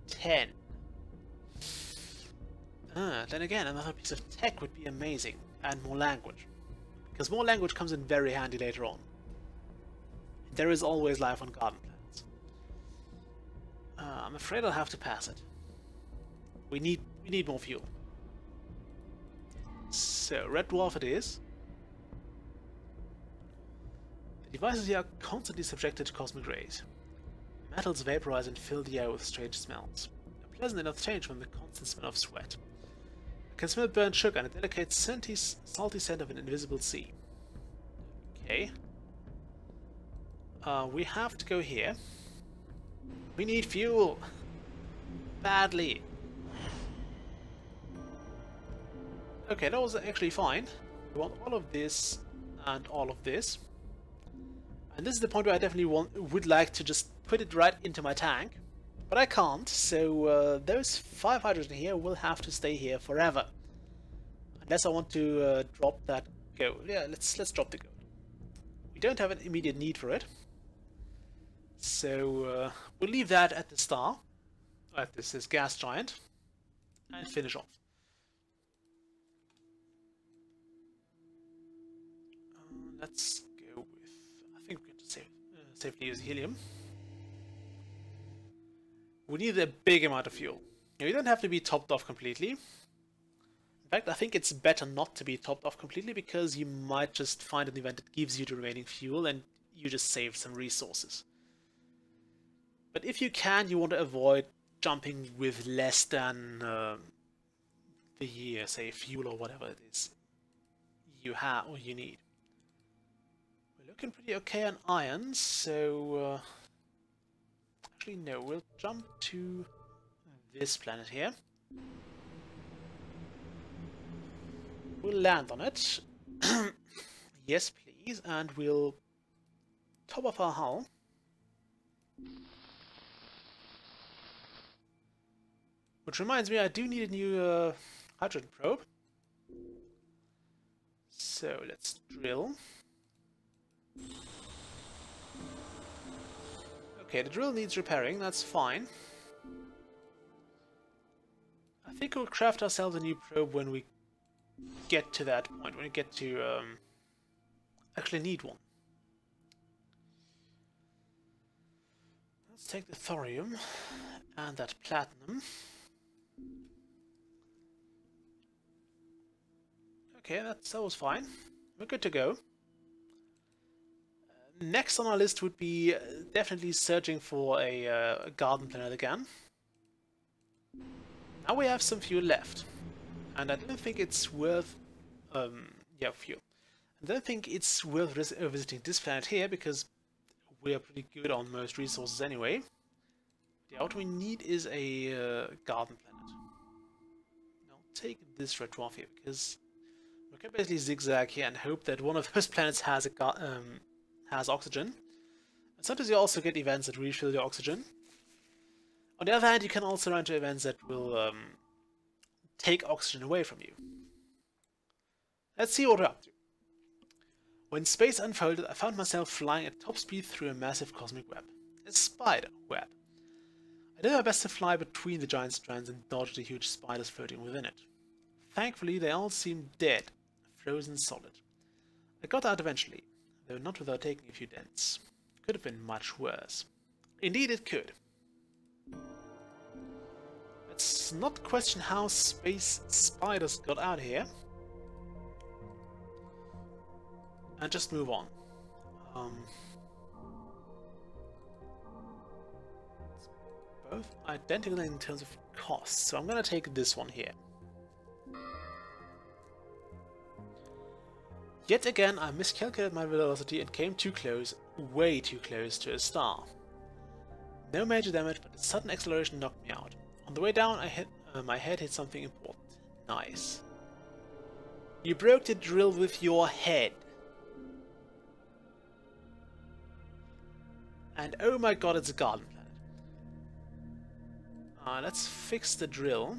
10. Then again, another piece of tech would be amazing, and more language. Because more language comes in very handy later on. There is always life on garden planets. I'm afraid I'll have to pass it. We need more fuel. So, red dwarf it is. The devices here are constantly subjected to cosmic rays. Metals vaporize and fill the air with strange smells. A pleasant enough change from the constant smell of sweat. I can smell burnt sugar and a delicate salty scent of an invisible sea. Okay. We have to go here. We need fuel! Badly! Okay, that was actually fine. We want all of this and all of this. And this is the point where I definitely would like to just put it right into my tank. But I can't, so those 5 hydrogen here will have to stay here forever. Unless I want to drop that gold. Yeah, let's drop the gold. We don't have an immediate need for it. So we'll leave that at the star. At this gas giant. And finish off. Let's go with... I think we can just safely use helium. We need a big amount of fuel. You don't have to be topped off completely. In fact, I think it's better not to be topped off completely because you might just find an event that gives you the remaining fuel and you just save some resources. But if you can, you want to avoid jumping with less than the, say, fuel or whatever it is you have or you need. We're looking pretty okay on iron, so... actually, no, we'll jump to this planet here. We'll land on it. Yes, please, and we'll top off our hull. Which reminds me, I do need a new hydrogen probe. So let's drill. Okay, the drill needs repairing, that's fine. I think we'll craft ourselves a new probe when we get to that point, when we get to actually need one. Let's take the thorium and that platinum. Okay, that was fine. We're good to go. Next on our list would be definitely searching for a garden planet again. Now we have some fuel left, and I don't think it's worth fuel. I don't think it's worth visiting this planet here because we are pretty good on most resources anyway. The what we need is a garden planet. I'll take this red dwarf here because we can basically zigzag here and hope that one of those planets has oxygen. And sometimes you also get events that refill your oxygen. On the other hand, you can also run into events that will take oxygen away from you. Let's see what we're up to. When space unfolded, I found myself flying at top speed through a massive cosmic web. A spider web. I did my best to fly between the giant strands and dodge the huge spiders floating within it. Thankfully, they all seemed dead, frozen solid. I got out eventually, though not without taking a few dents. Could have been much worse. Indeed it could. Let's not question how space spiders got out here. And just move on. It's both identical in terms of cost, so I'm gonna take this one here. Yet again, I miscalculated my velocity and came too close, way too close to a star. No major damage, but a sudden acceleration knocked me out. On the way down, my head hit something important. Nice. You broke the drill with your head. And oh my god, it's a garden planet. Let's fix the drill.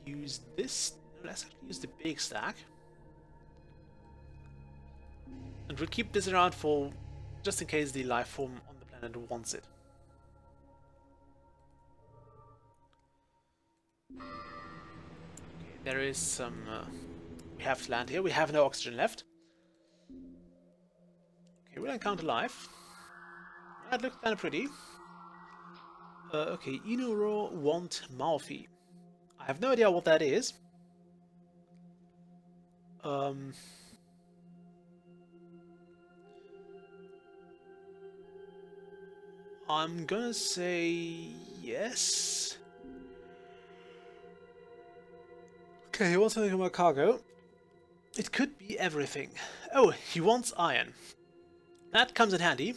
Use this. No, let's actually use the big stack. And we'll keep this around for just in case the life form on the planet wants it. Okay, there is some... we have to land here. We have no oxygen left. Okay, we'll encounter life. That looks kind of pretty. Okay, Inuro want Malfi. I have no idea what that is. I'm gonna say yes. Okay, he wants something about cargo. It could be everything. Oh, he wants iron. That comes in handy.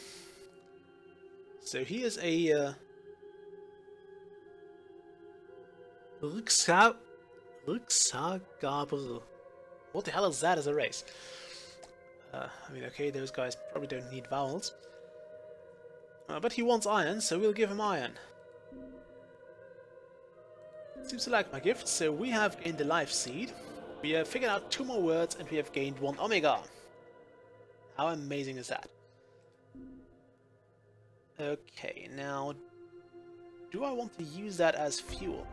So he is a Ruxagaber. What the hell is that as a race? I mean, okay, those guys probably don't need vowels. But he wants iron, so we'll give him iron. Seems to like my gift, so we have gained the life seed. We have figured out 2 more words, and we have gained 1 omega. How amazing is that? Okay, now, do I want to use that as fuel?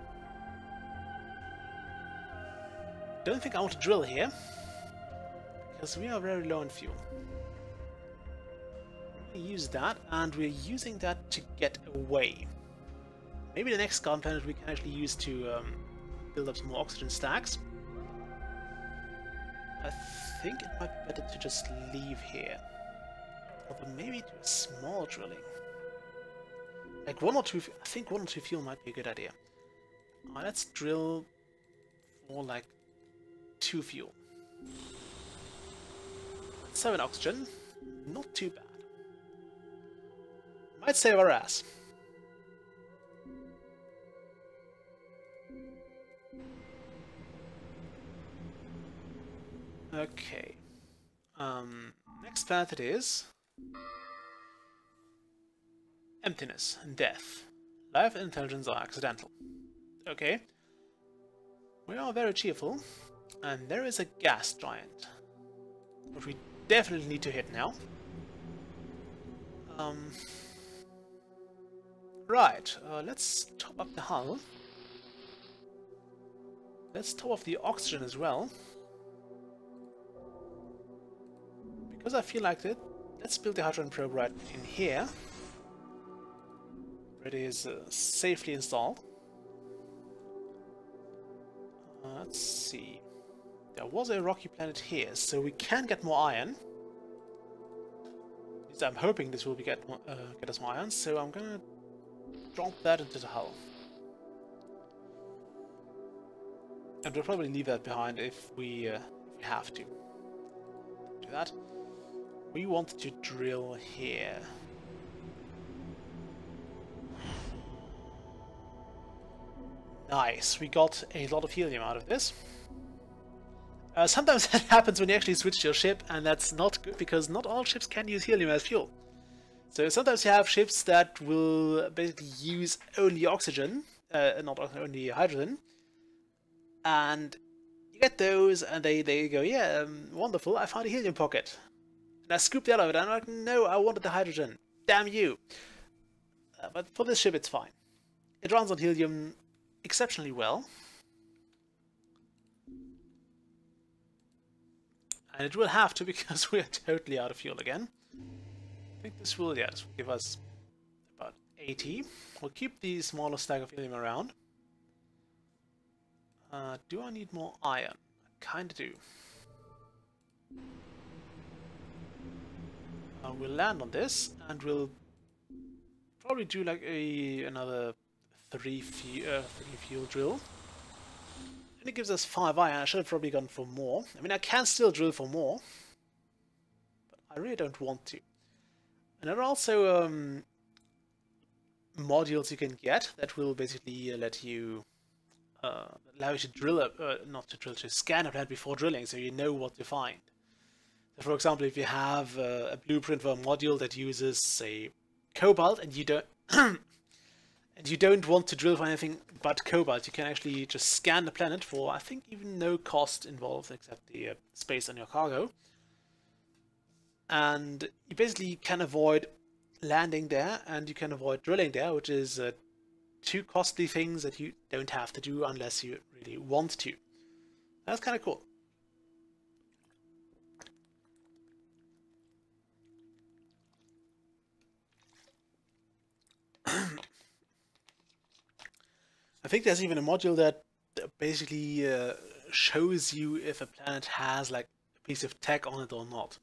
Don't think I want to drill here, because we are very low on fuel. Use that, and we're using that to get away. Maybe the next garden planet we can actually use to build up some more oxygen stacks. I think it might be better to just leave here. Although maybe do a small drilling. Like 1 or 2, I think 1 or 2 fuel might be a good idea. Let's drill for like 2 fuel. 7 oxygen, not too bad. Might save our ass. Okay. Next path it is emptiness and death. Life and intelligence are accidental. Okay. We are very cheerful, and there is a gas giant, which we definitely need to hit now. Right, let's top up the hull. Let's top off the oxygen as well. Because I feel like it, let's build the hydrogen probe right in here. Where it is safely installed. Let's see. There was a rocky planet here, so we can get more iron. At least I'm hoping this will get us more iron, so I'm gonna drop that into the hull. And we'll probably leave that behind if we have to. Do that. We want to drill here. Nice, we got a lot of helium out of this. Sometimes that happens when you actually switch your ship, and that's not good because not all ships can use helium as fuel. So sometimes you have ships that will basically use only oxygen, not only hydrogen, and you get those and they go, yeah, wonderful, I found a helium pocket. And I scooped out of it and I'm like, no, I wanted the hydrogen, damn you. But for this ship it's fine. It runs on helium exceptionally well. And it will have to because we are totally out of fuel again. I think this will, yeah, this will give us about 80. We'll keep the smaller stack of helium around. Do I need more iron? I kinda do. We'll land on this and we'll probably do like another 3 fuel drill. And it gives us 5 iron. I should have probably gone for more. I mean, I can still drill for more, but I really don't want to. And there are also modules you can get that will basically let you allow you to drill not to drill, to scan a planet before drilling, so you know what to find. So for example, if you have a blueprint for a module that uses, say, cobalt, and you don't and you don't want to drill for anything but cobalt, you can actually just scan the planet for, I think, even no cost involved except the space on your cargo. And you basically can avoid landing there, and you can avoid drilling there, which is two costly things that you don't have to do unless you really want to. That's kind of cool. I think there's even a module that basically shows you if a planet has like a piece of tech on it or not.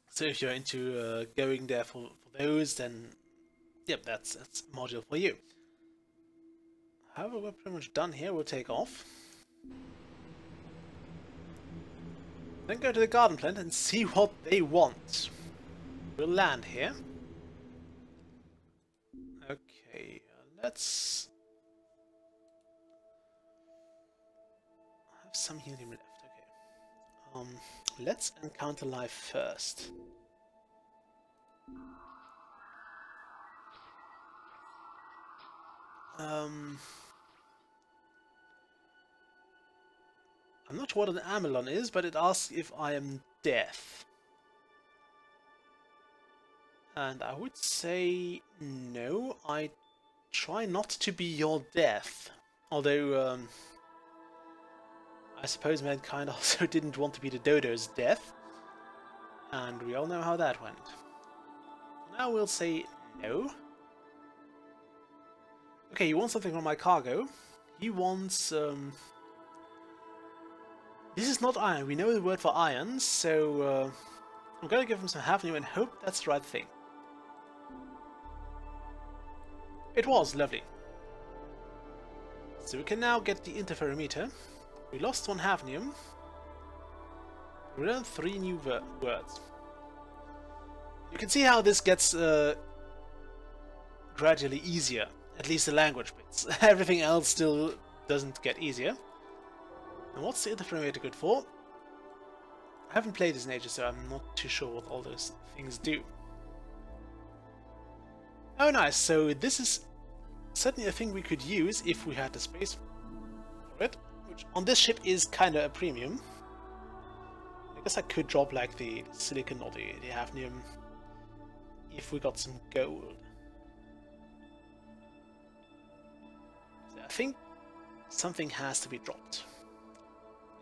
So if you're into going there for those, then yep, that's a module for you. However, we're pretty much done here. We'll take off. Then go to the garden plant and see what they want. We'll land here. Okay, let's have some helium left. Okay. Let's encounter life first. I'm not sure what an Amelon is, but it asks if I am deaf. And I would say no, I try not to be your death. Although, I suppose mankind also didn't want to be the Dodo's death. And we all know how that went. Now we'll say no. Okay, he wants something from my cargo. He wants, this is not iron. We know the word for iron, so I'm gonna give him some hafnium and hope that's the right thing. It was lovely. So we can now get the interferometer. We lost one hafnium. We learned 3 new words. You can see how this gets gradually easier. At least the language bits. Everything else still doesn't get easier. And what's the interferometer good for? I haven't played this in ages, so I'm not too sure what all those things do. Oh nice, so this is certainly a thing we could use if we had the space for it, which on this ship is kinda a premium. I guess I could drop like the silicon or the hafnium if we got some gold. So I think something has to be dropped.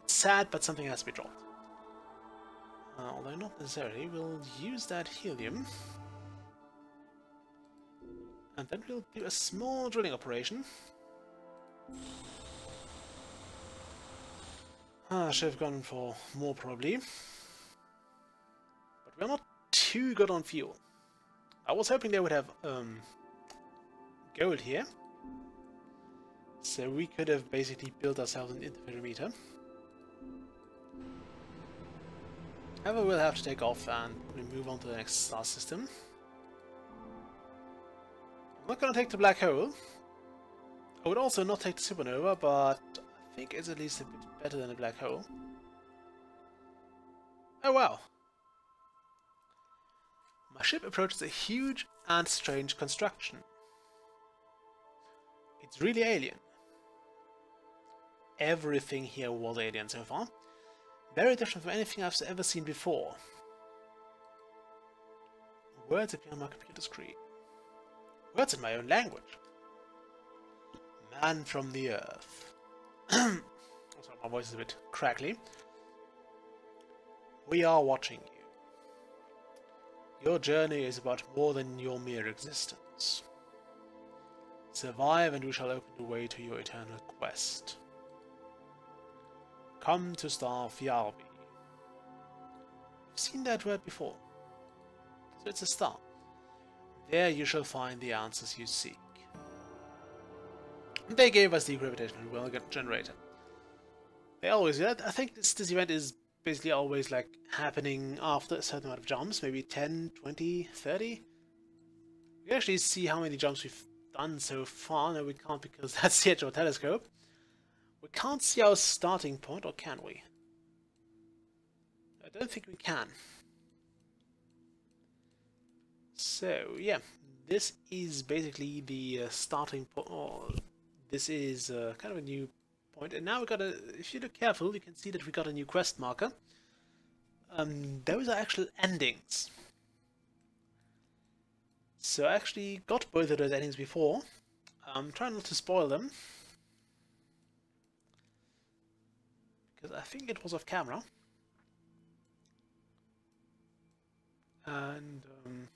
It's sad, but something has to be dropped. Although not necessarily, we'll use that helium. And then we'll do a small drilling operation. I should have gone for more probably. But we're not too good on fuel. I was hoping they would have gold here. So we could have basically built ourselves an interferometer. However, we'll have to take off and move on to the next star system. I'm not going to take the black hole. I would also not take the supernova, but I think it's at least a bit better than a black hole. Oh wow! My ship approaches a huge and strange construction. It's really alien. Everything here was alien so far. Very different from anything I've ever seen before. Words appear on my computer screen. Words in my own language. Man from the earth. Sorry, my voice is a bit crackly. We are watching you. Your journey is about more than your mere existence. Survive and we shall open the way to your eternal quest. Come to Star Fialbi. You've seen that word before. So it's a star. There you shall find the answers you seek. They gave us the gravitational well generator. They always do that. I think this event is basically always like happening after a certain amount of jumps, maybe 10, 20, 30. We actually see how many jumps we've done so far. No, we can't because that's the edge of a telescope. We can't see our starting point, or can we? I don't think we can. So, yeah, this is basically the starting point, or this is kind of a new point. And now we got a, if you look careful, you can see that we got a new quest marker. Those are actual endings. So I actually got both of those endings before. I'm trying not to spoil them, because I think it was off camera. And I'm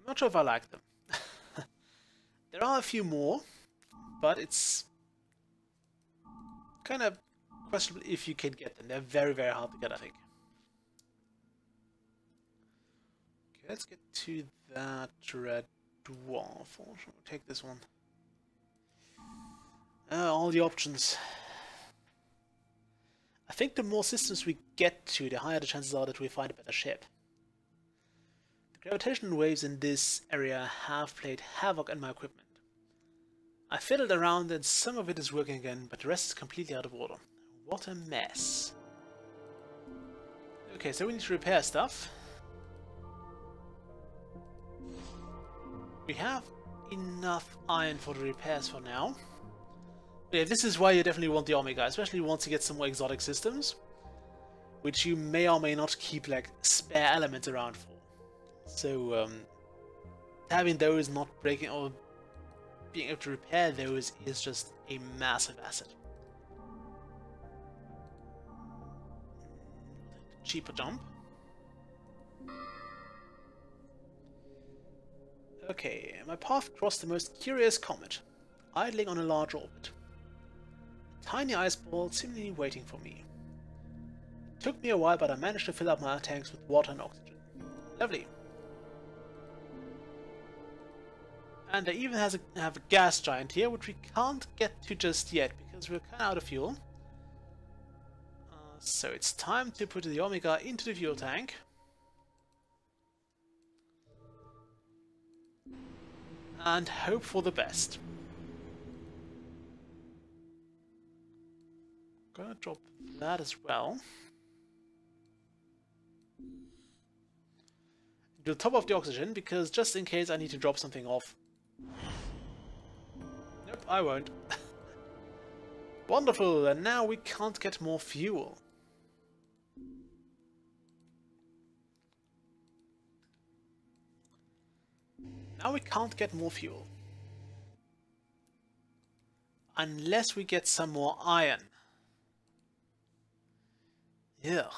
not sure if I like them. There are a few more, but it's kind of questionable if you can get them. They're very, very hard to get, I think. Okay, let's get to that red dwarf. Or should we take this one? All the options. I think the more systems we get to, the higher the chances are that we find a better ship. The gravitational waves in this area have played havoc on my equipment. I fiddled around and some of it is working again, but the rest is completely out of order. What a mess. Okay, so we need to repair stuff. We have enough iron for the repairs for now. Yeah, this is why you definitely want the Omega, especially once you get some more exotic systems, which you may or may not keep like spare elements around for. So having those not breaking or being able to repair those is just a massive asset. Cheaper jump. Okay, my path crossed the most curious comet, idling on a large orbit. A tiny ice ball seemingly waiting for me. It took me a while, but I managed to fill up my tanks with water and oxygen. Lovely. And they even have a gas giant here, which we can't get to just yet because we're kind of out of fuel. So it's time to put the Omega into the fuel tank. And hope for the best. Gonna drop that as well. Do the top of the oxygen, because just in case I need to drop something off. Nope, I won't. Wonderful, and now we can't get more fuel. Now we can't get more fuel. Unless we get some more iron. Ugh.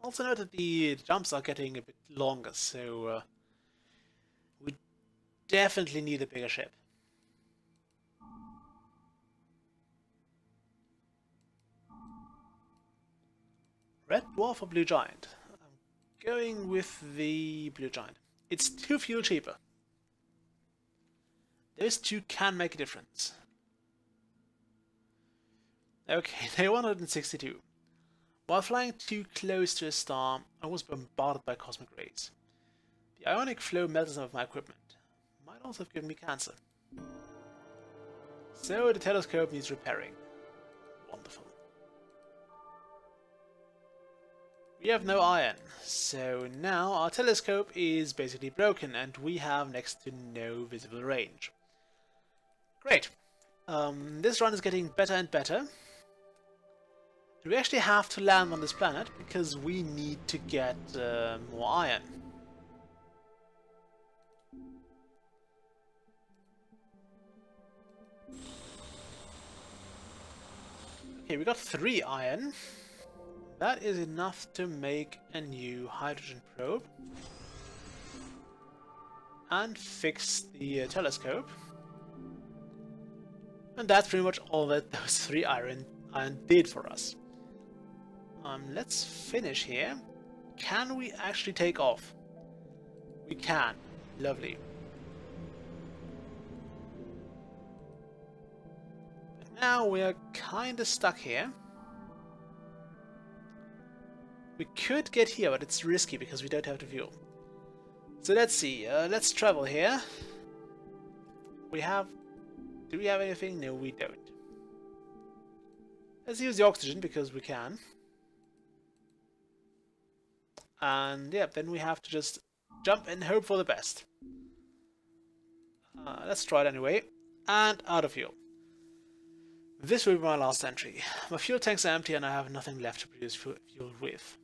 Also note that the jumps are getting a bit longer, so we definitely need a bigger ship. Red dwarf or blue giant? I'm going with the blue giant. It's 2 fuel cheaper. Those two can make a difference. Okay, day 162. While flying too close to a star, I was bombarded by cosmic rays. The ionic flow melted some of my equipment. Might also have given me cancer. So the telescope needs repairing. Wonderful. We have no iron, so now our telescope is basically broken and we have next to no visible range. Great. This run is getting better and better. We actually have to land on this planet because we need to get more iron. Okay, we got 3 iron. That is enough to make a new hydrogen probe and fix the telescope. And that's pretty much all that those 3 iron did for us. Let's finish here. Can we actually take off? We can. Lovely. But now we are kind of stuck here. We could get here, but it's risky because we don't have the fuel. So let's see. Let's travel here. We have... Do we have anything? No, we don't. Let's use the oxygen because we can. And yeah, then we have to just jump and hope for the best. Let's try it anyway. And out of fuel. This will be my last entry. My fuel tanks are empty and I have nothing left to produce fuel with.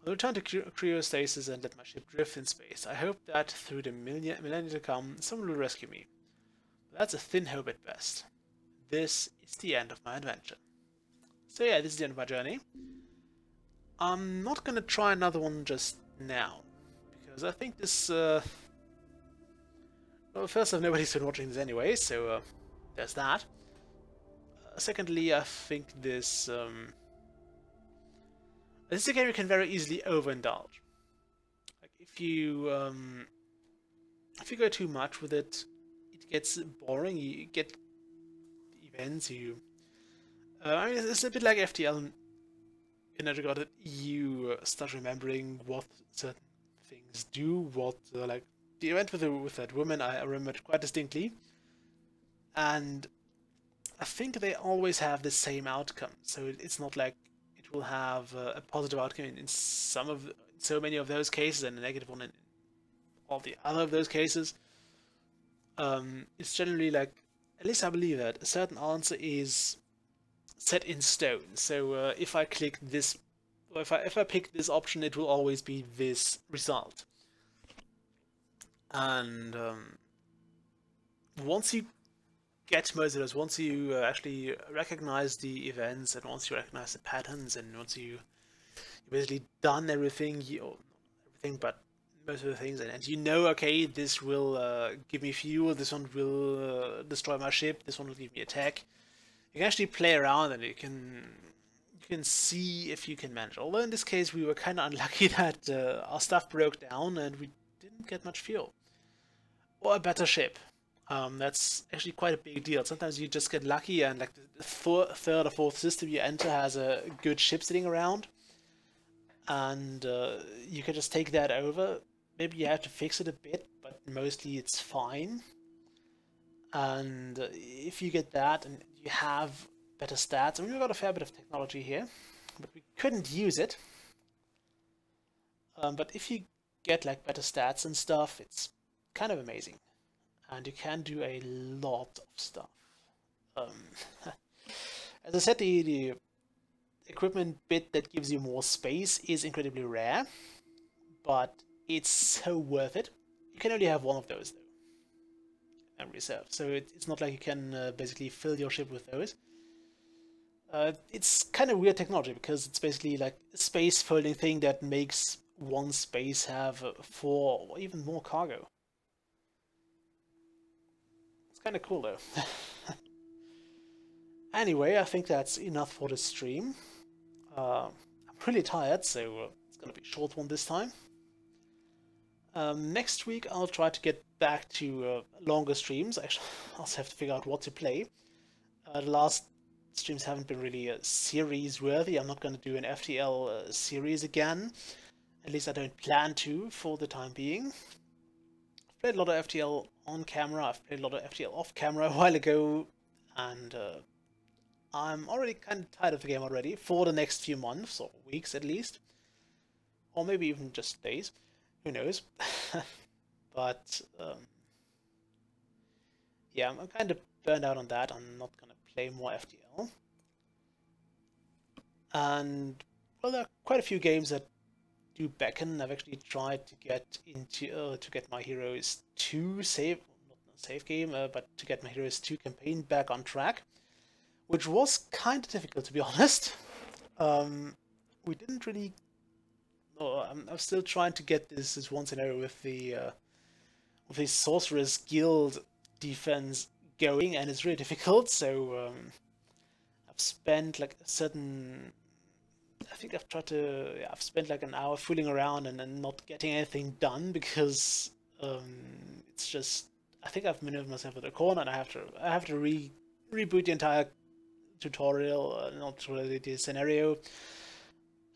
I'll return to cryostasis and let my ship drift in space. I hope that through the millennia to come, someone will rescue me. But that's a thin hope at best. This is the end of my adventure. So yeah, this is the end of my journey. I'm not gonna try another one just now, because I think this... well, first off, nobody's been watching this anyway, so there's that. Secondly, I think this... this is a game you can very easily overindulge. Like if you go too much with it, it gets boring. You get events. I mean, it's a bit like FTL in that regard that you start remembering what certain things do. What like the event with that woman, I remember it quite distinctly, and I think they always have the same outcome. So it's not like it will have a positive outcome in so many of those cases and a negative one in all the other of those cases. It's generally like, at least I believe that a certain answer is set in stone. So if I click this, or if I pick this option, it will always be this result. And once you get most of those, once you actually recognize the events, and once you recognize the patterns, and once you basically done everything, everything but most of the things, and you know, okay, this will give me fuel, this one will destroy my ship, this one will give me attack. You can actually play around, and you can see if you can manage. Although in this case we were kind of unlucky that our stuff broke down and we didn't get much fuel or a better ship. That's actually quite a big deal. Sometimes you just get lucky and like the third or fourth system you enter has a good ship sitting around, and you can just take that over. Maybe you have to fix it a bit, but mostly it's fine. And if you get that and you have better stats, I mean, we've got a fair bit of technology here, but we couldn't use it. But if you get like better stats and stuff, it's kind of amazing. And you can do a lot of stuff. As I said, the equipment bit that gives you more space is incredibly rare, but it's so worth it. You can only have one of those though, memory serve. So it's not like you can basically fill your ship with those. It's kind of weird technology because it's basically like a space folding thing that makes one space have 4 or even more cargo. Kind of cool though. Anyway, I think that's enough for the stream. I'm really tired, so it's gonna be a short one this time. Next week I'll try to get back to longer streams. Actually, I'll also have to figure out what to play. The last streams haven't been really series worthy. I'm not gonna do an FTL series again. At least I don't plan to for the time being. I've played a lot of FTL on camera, I've played a lot of FTL off camera a while ago, and I'm already kind of tired of the game already, for the next few months, or weeks at least. Or maybe even just days, who knows. But, yeah, I'm kind of burned out on that. I'm not going to play more FTL. And, well, there are quite a few games that do beckon. I've actually tried to get into to get my Heroes 2 save game, but to get my Heroes 2 campaign back on track, which was kind of difficult, to be honest. We didn't really. Oh, I'm still trying to get this one scenario with the Sorcerer's Guild defense going, and it's really difficult. So I've spent like a certain. I think I've tried to. Yeah, I've spent like an hour fooling around and then not getting anything done because it's just. I think I've maneuvered myself into a corner, and I have to reboot the entire tutorial, not really the scenario,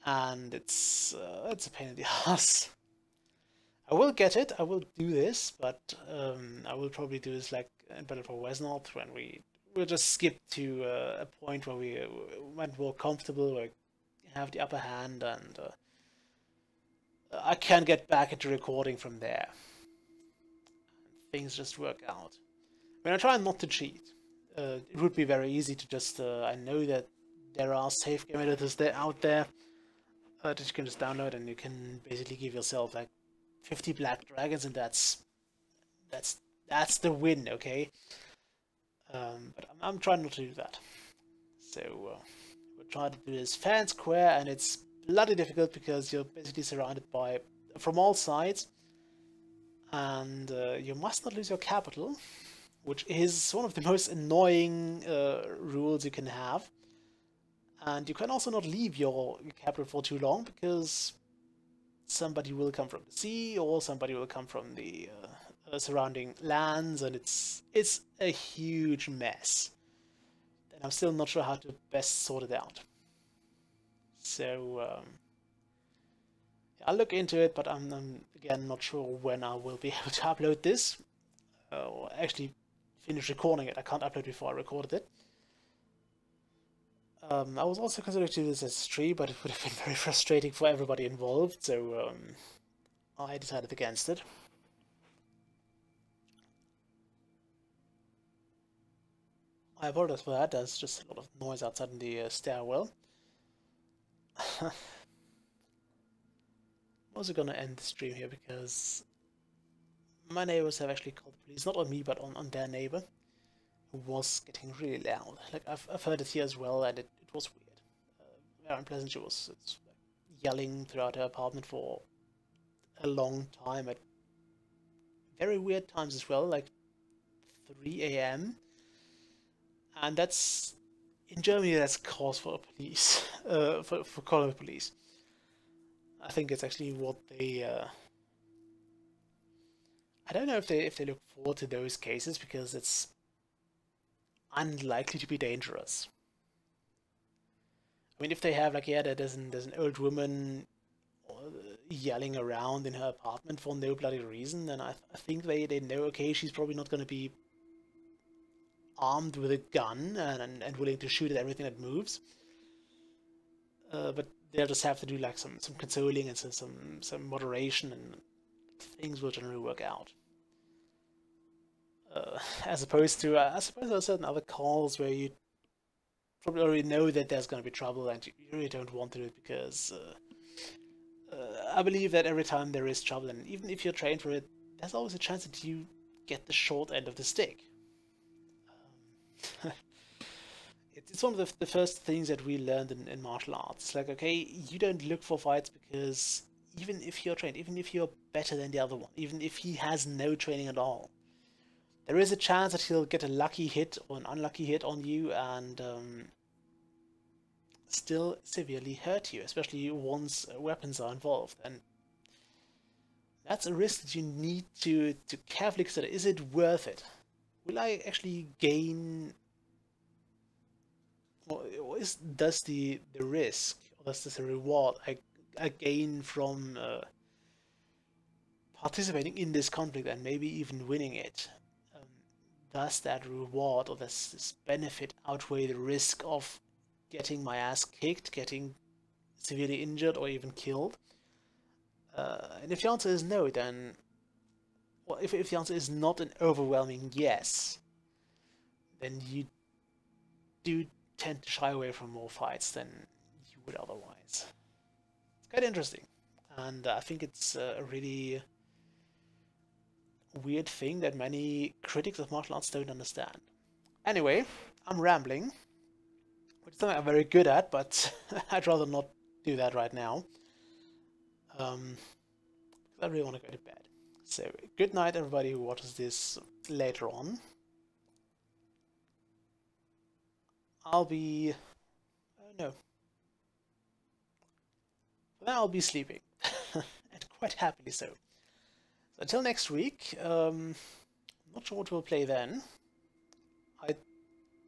and it's a pain in the ass. I will get it, I will do this, but I will probably do this like in Battle for West North, when we'll just skip to a point where we might more comfortable, where we have the upper hand, and I can get back into recording from there. Things just work out. I mean, I try not to cheat. It would be very easy to just, I know that there are safe game editors out there that you can just download, and you can basically give yourself like 50 black dragons, and that's the win, okay? But I'm trying not to do that. So we're trying to do this fair and square, and it's bloody difficult because you're basically surrounded by from all sides, and you must not lose your capital, which is one of the most annoying rules you can have. And you can also not leave your capital for too long, because somebody will come from the sea, or somebody will come from the surrounding lands, and it's a huge mess. And I'm still not sure how to best sort it out. So I'll look into it, but I'm again not sure when I will be able to upload this, or actually finish recording it. I can't upload before I recorded it. I was also considering to do this as a stream, but it would have been very frustrating for everybody involved, so I decided against it. I apologize for that. There's just a lot of noise outside in the stairwell. I'm also gonna end the stream here because my neighbors have actually called the police, not on me, but on their neighbor, who was getting really loud. Like, I've heard it here as well, and it was weird. Very unpleasant. She was yelling throughout her apartment for a long time at very weird times as well, like 3 a.m. And that's, in Germany, that's cause for police, for calling the police. I think it's actually what they, I don't know if they look forward to those cases, because it's unlikely to be dangerous. I mean, if they have, like, yeah, there's an old woman yelling around in her apartment for no bloody reason, then I think they know, okay, she's probably not going to be armed with a gun and willing to shoot at everything that moves. But they'll just have to do like some consoling and some moderation, and things will generally work out. As opposed to, I suppose there are certain other calls where you probably already know that there's going to be trouble, and you really don't want to do it, because I believe that every time there is trouble, and even if you're trained for it, there's always a chance that you get the short end of the stick. It's one of the first things that we learned in martial arts. It's like, okay, you don't look for fights, because even if you're trained, even if you're better than the other one, even if he has no training at all, there is a chance that he'll get a lucky hit or an unlucky hit on you, and still severely hurt you, especially once weapons are involved. And that's a risk that you need to carefully consider. Is it worth it? Will I actually gain, or does the risk, or does the reward I gain from participating in this conflict and maybe even winning it, does that reward or does this benefit outweigh the risk of getting my ass kicked, getting severely injured, or even killed? And if the answer is no, then, well, if the answer is not an overwhelming yes, then you do tend to shy away from more fights than you would otherwise. It's quite interesting, and I think it's a really weird thing that many critics of martial arts don't understand. Anyway, I'm rambling, which is something I'm very good at, but I'd rather not do that right now. I really want to go to bed. So, good night everybody who watches this later on. I'll be... oh no. For now I'll be sleeping. And quite happily so. So until next week, I'm not sure what we'll play then. I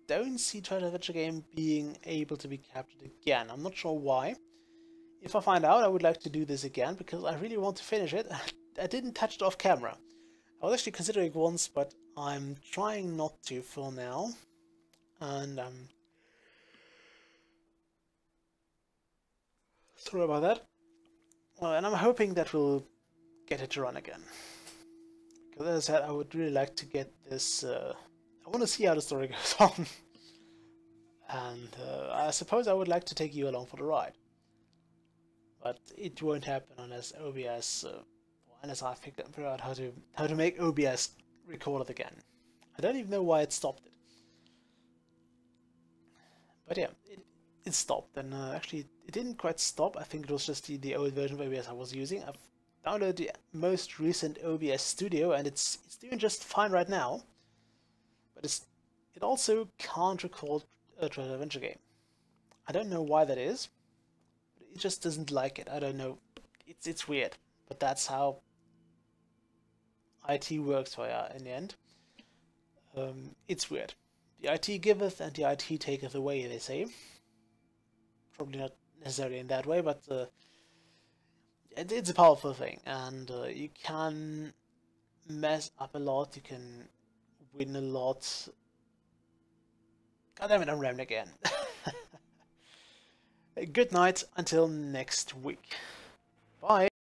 don't see Twilight Adventure Game being able to be captured again. I'm not sure why. if I find out, I would like to do this again, because I really want to finish it. I didn't touch it off camera. I was actually considering it once, but I'm trying not to for now. And I'm sorry about that. And I'm hoping that we'll get it to run again. Because as I said, I would really like to get this... I want to see how the story goes on. And I suppose I would like to take you along for the ride. But it won't happen unless OBS... unless I figure out how to make OBS record it again. I don't even know why it stopped it. But yeah, it stopped, and actually it didn't quite stop. I think it was just the old version of OBS I was using. I've downloaded the most recent OBS Studio, and it's doing just fine right now. But it also can't record a treasure adventure game. I don't know why that is. But it just doesn't like it. I don't know. It's weird, but that's how IT works for you in the end. It's weird. The IT giveth and the IT taketh away, they say. Probably not necessarily in that way, but it's a powerful thing, and you can mess up a lot, you can win a lot. God damn it, I'm rambling again. Good night, until next week. Bye.